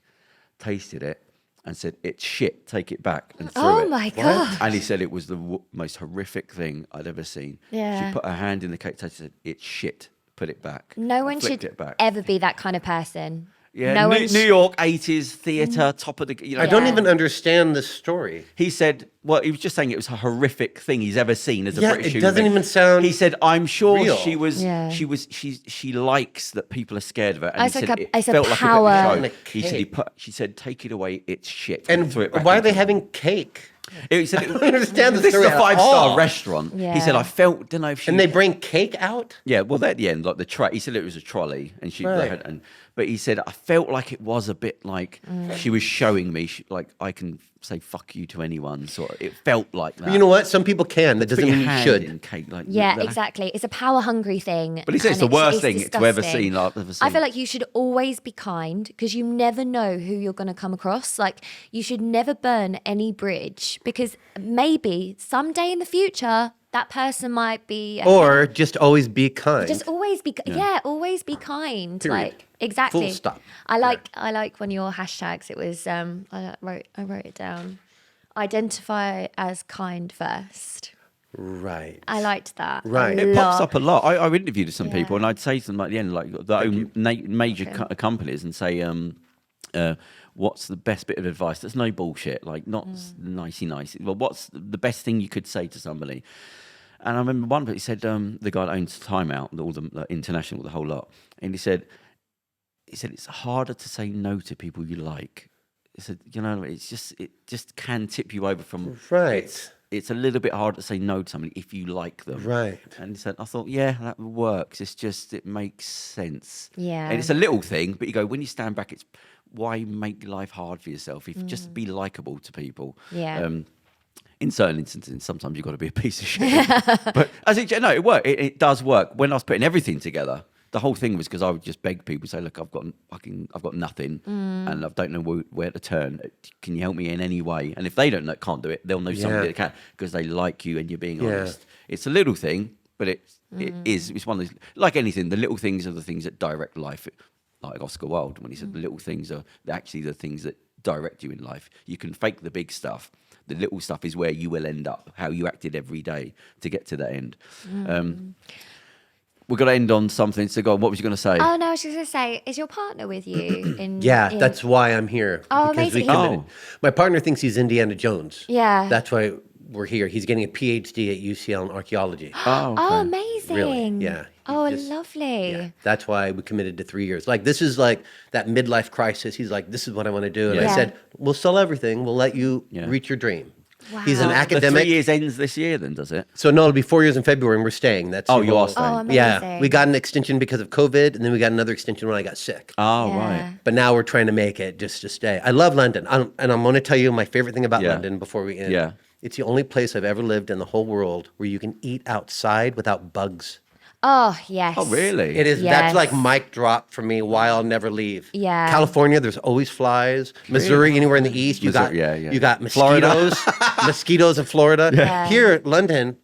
tasted it, and said, "It's shit. Take it back," and threw it. Oh my God. And he said it was the most horrific thing I'd ever seen. Yeah. She put her hand in the cake, said, "It's shit. Put it back." No one Flicked should it back. ever be that kind of person. Yeah, No New, one New York 80s theatre, top of the. You know, I don't Yeah. even understand the story. He said, well, he was just saying it was a horrific thing he's ever seen as a Yeah, British it human doesn't being. even sound He said, I'm sure real. Yeah. she likes that people are scared of her. And It's he like said it's a felt like power. a On bit a of a show. He said, cake. she said, take it away, it's shit. And threw it back why are into they him. having cake? He said, don't understand the this is story a at 5-star all. restaurant. Yeah. He said, I felt, don't know if she... And they bring cake out? Yeah, well, at the end, like the tray, he said it was a trolley, and they Right. had, but he said I felt like it was a bit like she was showing me, like I can say fuck you to anyone. Sort of, it felt like that. You know what? Some people can. That Put doesn't your mean you hand should. in cake, like Yeah, that. exactly. It's a power hungry thing. But he said it's and the worst thing it's to ever disgusting. seen. I've ever seen. I feel like you should always be kind because you never know who you're going to come across. Like, you should never burn any bridge because maybe someday in the future, that person might be. Or just always be kind. Just always be, always be kind. Period. Like, exactly. Full stop. I like one of your hashtags. It was, I wrote it down. identify as kind first. Right. I liked that. Right. It pops up a lot. I interviewed some people, Yeah. and I'd say to them at the end, like the major companies, and say, "What's the best bit of advice? That's no bullshit. Like not nicey. Well, what's the best thing you could say to somebody?" And I remember one bit. He said, "The guy that owns Time Out, all the international, the whole lot," and he said, it's harder to say no to people you like. He said, it just can tip you over from Right. It's a little bit hard to say no to somebody if you like them. Right. And he said, I thought, yeah, that works. It makes sense. Yeah. And it's a little thing, but you go, when you stand back, it's why make life hard for yourself? If just be likable to people. Yeah. In certain instances, sometimes you've got to be a piece of shit. But it worked. It does work. When I was putting everything together, the whole thing was because I would just beg people, say, look, I've got nothing, and I don't know where to turn. Can you help me in any way? And if they can't do it, they'll know somebody that can, because they like you and you're being honest. It's a little thing, but it's one of those, like anything, the little things are the things that direct life. Like Oscar Wilde, when he said the little things are actually the things that direct you in life. You can fake the big stuff. The little stuff is where you will end up, how you acted every day to get to that end. We're going to end on something. So go on, what was you going to say? Oh, no, I was just going to say, is your partner with you? That's why I'm here. Oh, because we amazing. committed. My partner thinks he's Indiana Jones. Yeah. That's why we're here. He's getting a PhD at UCL in archaeology. Oh, amazing. Really? Yeah. Oh, lovely. Yeah. That's why we committed to 3 years. Like, this is like that midlife crisis. He's like, this is what I want to do. And I said, we'll sell everything. We'll let you reach your dream. Wow. He's an academic. The 3 years ends this year then, does it? So no, it'll be 4 years in February and we're staying. That's you are staying. Oh, amazing. Yeah. We got an extension because of COVID, and then we got another extension when I got sick. Oh, Yeah. right. But now we're trying to make it just to stay. I love London. And I'm going to tell you my favorite thing about Yeah. London before we end. Yeah. It's the only place I've ever lived in the whole world where you can eat outside without bugs. Oh, yes. Oh, really? It is. Yes. That's like mic drop for me. Why I'll never leave. Yeah. California, there's always flies. Missouri, anywhere in the east, you got you got mosquitoes. Mosquitoes in Florida. Yeah. Here, London,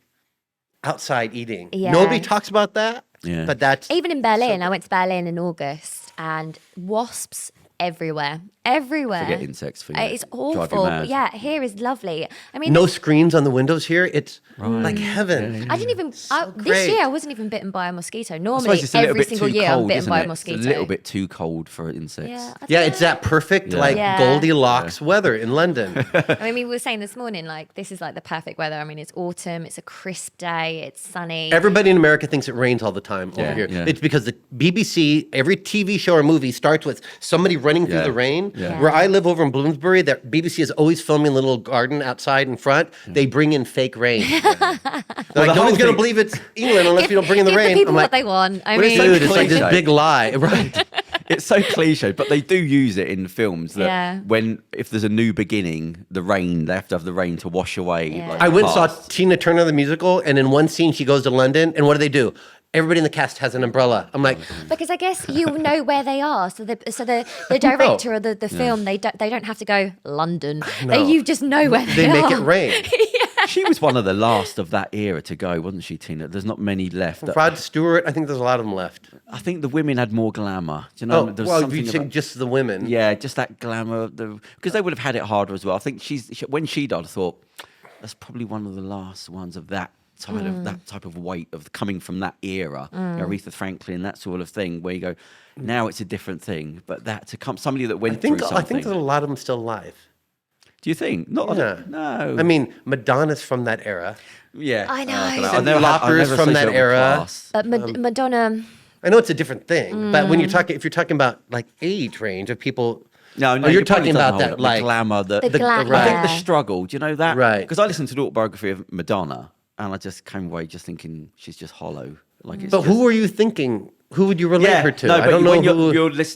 outside eating. Yeah. Nobody talks about that. Yeah. But that's Even in Berlin, I went to Berlin in August, and wasps everywhere. Forget insects for you. It's Drive you awful. mad. Yeah, here is lovely. I mean, no screens on the windows here. It's like heaven. I didn't even. This great. year, I wasn't even bitten by a mosquito. I Normally, suppose it's a little every bit single too year, I'm cold, bitten isn't by it? a mosquito. It's a little bit too cold for insects. Yeah, I Yeah, don't it's know. that perfect like Yeah. Goldilocks weather in London. I mean, we were saying this morning, like, this is like the perfect weather. I mean, it's autumn, it's a crisp day, it's sunny. Everybody in America thinks it rains all the time over Yeah, here. yeah. It's because the BBC, every TV show or movie starts with somebody running through Yeah. the rain. Yeah. Where I live over in Bloomsbury, that BBC is always filming a little garden outside in front. They bring in fake rain. They're like, the no whole one's going to thing- believe it's England unless you don't bring in the Give rain. the people I'm what like, they want. I Well, it's mean, so dude, it's like this cliche. big lie. Right. It's so cliche, but they do use it in films that Yeah. if there's a new beginning, the rain, they have to have the rain to wash away. Yeah. like, I went and saw past. Tina Turner, the musical, and in one scene she goes to London, and what do? Everybody in the cast has an umbrella. I'm like, because I guess you know where they are. So the director or the film, they don't have to go London. You just know where they are. they make it rain. She was one of the last of that era to go, wasn't she, Tina? There's not many left. Rod Stewart, I think there's a lot of them left. I think the women had more glamour. Do you know? Oh, There was well, something you think about- just the women. Yeah, just that glamour. Because they would have had it harder as well. I think when she died, I thought that's probably one of the last ones of that type of weight of coming from that era. Aretha Franklin, that sort of thing, where you go, now it's a different thing. But that to come, somebody that went through something. I think there's a lot of them still alive. Do you think? Not Yeah. no. I mean, Madonna's from that era. yeah, I know. I've Cyndi Lauper's never from that associated with era. class. But Madonna, I know it's a different thing, but when if you're talking about like age range of people, No, you're your talking point about doesn't that hold up. like the glamour, The gla- I think the yeah. struggle. Do you know that? Right. Because I listened to the autobiography of Madonna, and I just came away just thinking she's just hollow. Like, it's But just, who were you thinking? Who would you relate her to? No, I but don't know when who.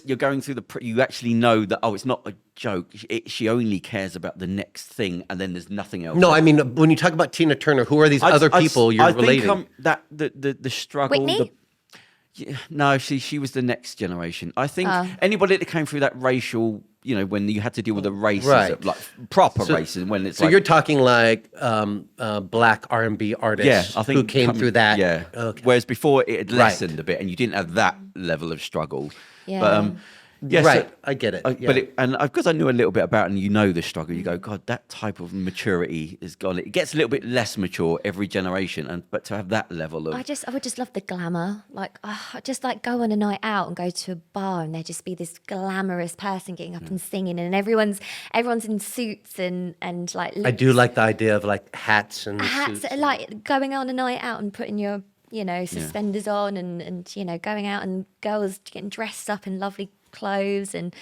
you're going through you actually know that it's not a joke. She only cares about the next thing, and then there's nothing else. No, I mean when you talk about Tina Turner, who are these other people you're relating? I think that the struggle. Whitney? No, she was the next generation. I think anybody that came through that racial, when you had to deal with the racism, Right. like proper racism, when it's So like, you're talking like black R&B artists I think who came through that. Yeah. Okay. Whereas before it had Right. lessened a bit, and you didn't have that level of struggle. Yeah. But Yes, right. I get it. But because I knew a little bit about it and you know the struggle, you go, God, that type of maturity is gone. It gets a little bit less mature every generation, but to have that level of... I would just love the glamour. Like, just like go on a night out and go to a bar and there just be this glamorous person getting up and singing, and everyone's in suits and like... I do like the idea of like hats and hats, suits. like going on a night out and putting your suspenders on and going out, and girls getting dressed up in lovely clothes, and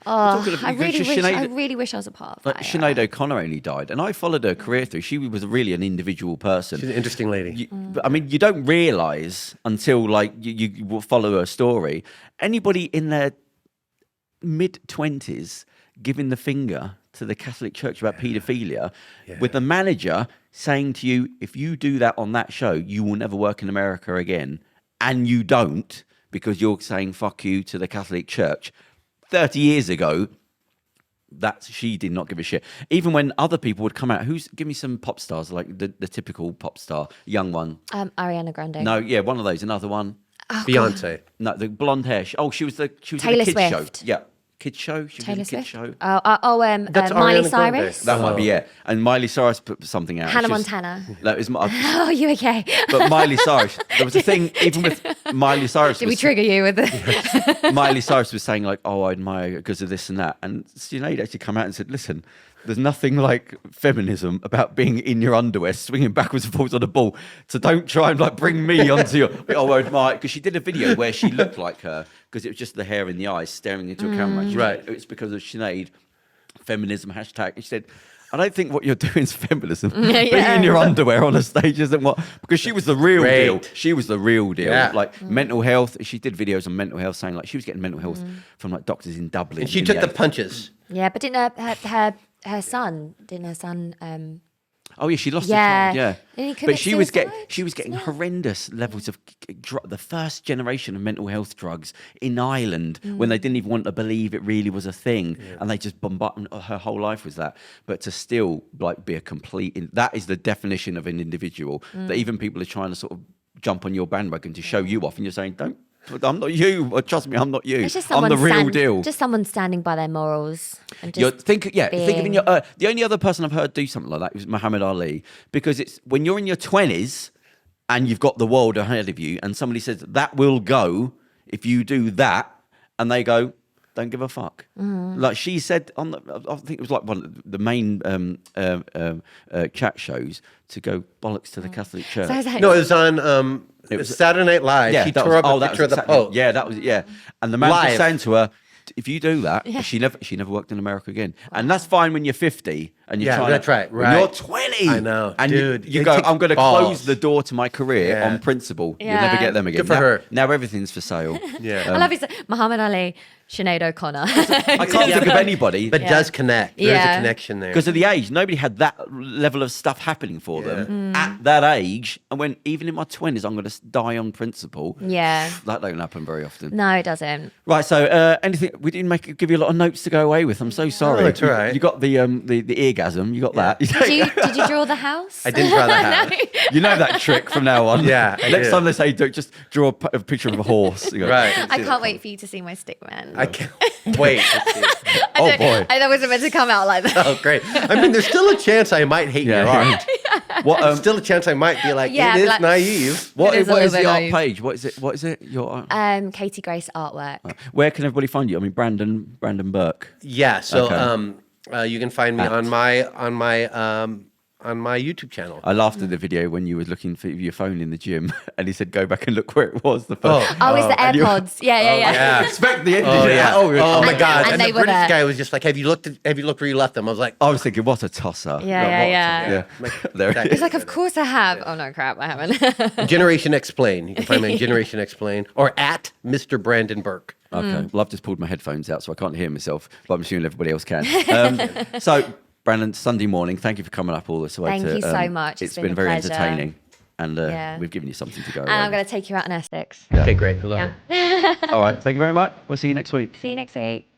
I really wish I was a part of that. Sinead O'Connor only died, and I followed her career through. She was really an individual person. She's an interesting lady. I mean, you don't realise until like you follow her story. Anybody in their mid-20s giving the finger to the Catholic Church about paedophilia, with the manager saying to you, if you do that on that show, you will never work in America again, and you don't, because you're saying fuck you to the Catholic Church. 30 years ago, she did not give a shit. Even when other people would come out, give me some pop stars, like the typical pop star, young one. Ariana Grande. No, yeah, one of those. Another one. Oh, Beyonce. No, the blonde hair. She was the Taylor in the kids Swift. show. Yeah. Kids show. She was in a kids show. That's Miley Ariana Cyrus. Grande. That might be, yeah. And Miley Cyrus put something out. Hannah Montana. That was Oh, you okay? but Miley Cyrus, there was a thing, even with Miley Cyrus. Did we trigger you with it? Miley Cyrus was saying like, oh, I admire you because of this and that. And Sinead actually come out and said, listen, there's nothing like feminism about being in your underwear, swinging backwards and forwards on a ball. So don't try and like bring me onto your, oh, I admire, because she did a video where she looked like her, because it was just the hair in the eyes staring into a camera. Right. It's because of Sinead, feminism hashtag. And she said, I don't think what you're doing is feminism. Being in your underwear on a stage isn't what, because she was the real deal. She was the real deal. Yeah. Like mental health. She did videos on mental health saying like she was getting mental health from like doctors in Dublin. And she took the punches. Yeah, but didn't her son? Oh yeah, she lost her Yeah. child. Yeah, Didn't he but commit she was suicide? getting horrendous levels of the first generation of mental health drugs in Ireland when they didn't even want to believe it really was a thing, and they just bombarded. Her whole life was that. But to still like be a complete, that is the definition of an individual. That even people are trying to sort of jump on your bandwagon to show you off, and you're saying, don't. I'm not you. Trust me, I'm not you. I'm the real deal. Just someone standing by their morals. And Think of the only other person I've heard do something like that was Muhammad Ali, because it's when you're in your 20s and you've got the world ahead of you, and somebody says that will go if you do that, and they go, don't give a fuck. Like she said on I think it was like one of the main chat shows, to go bollocks to the Catholic Church. No, it was on it was Saturday Night Live. Yeah, she tore up a picture of the Pope. Yeah, that was And the man was saying to her, if you do that, she never worked in America again. And that's fine when you're 50 and you're trying. That's right. When you're 20, I know, and dude. you go, I'm going to close the door to my career on principle. Yeah. You'll never get them again. Good for her. Now everything's for sale. I love his Muhammad Ali, Sinead O'Connor. I can't think of anybody. But does connect. There's a connection there. Because of the age, nobody had that level of stuff happening for them at that age. And when even in my 20s, I'm going to die on principle. Yeah. That don't happen very often. No, it doesn't. Right, so anything we didn't give you a lot of notes to go away with. I'm so sorry. it's all right. You got the eargasm. You got that. Did you draw the house? I didn't draw the house. You know that trick from now on. Yeah, I Next did. time they say, just draw a picture of a horse. You go, Right. I can't wait for you to see my stick man. I can't wait to see it. Oh boy. I wasn't meant to come out like that. Oh, great. I mean, there's still a chance I might hate your art. What? Still a chance I might be like, Yeah, it is like- naive. What It is a is little the bit art naive. page? What is it? What is it? Your art? Katie Grace artwork. Where can everybody find you? I mean, Brandon Burke. Yeah. So Okay. you can find me on my YouTube channel. I laughed at the video when you were looking for your phone in the gym, and he said, "Go back and look where it was." The first. Oh, it's the and you- AirPods. Yeah. Yeah. Expect the end. Oh yeah. Oh my God. and And they the were British there. guy was just like, "Have you looked where you left them?" I was like, I was thinking, what a tosser. Yeah. There it Exactly. is. He's like, of course I have. Oh no, crap, I haven't. Generation Explain. You can find me on Generation Explain or at Mr. Brandon Burke. Okay. Well, I've just pulled my headphones out, so I can't hear myself, but I'm assuming everybody else can. So, Brandon, Sunday morning, thank you for coming up all this way. Thank you so much. It's It's been a very pleasure. entertaining, and Yeah. we've given you something to go And away I'm going with. to take you out in Essex. Okay, great. Hello. Yeah. All right. Thank you very much. We'll see you next week. See you next week.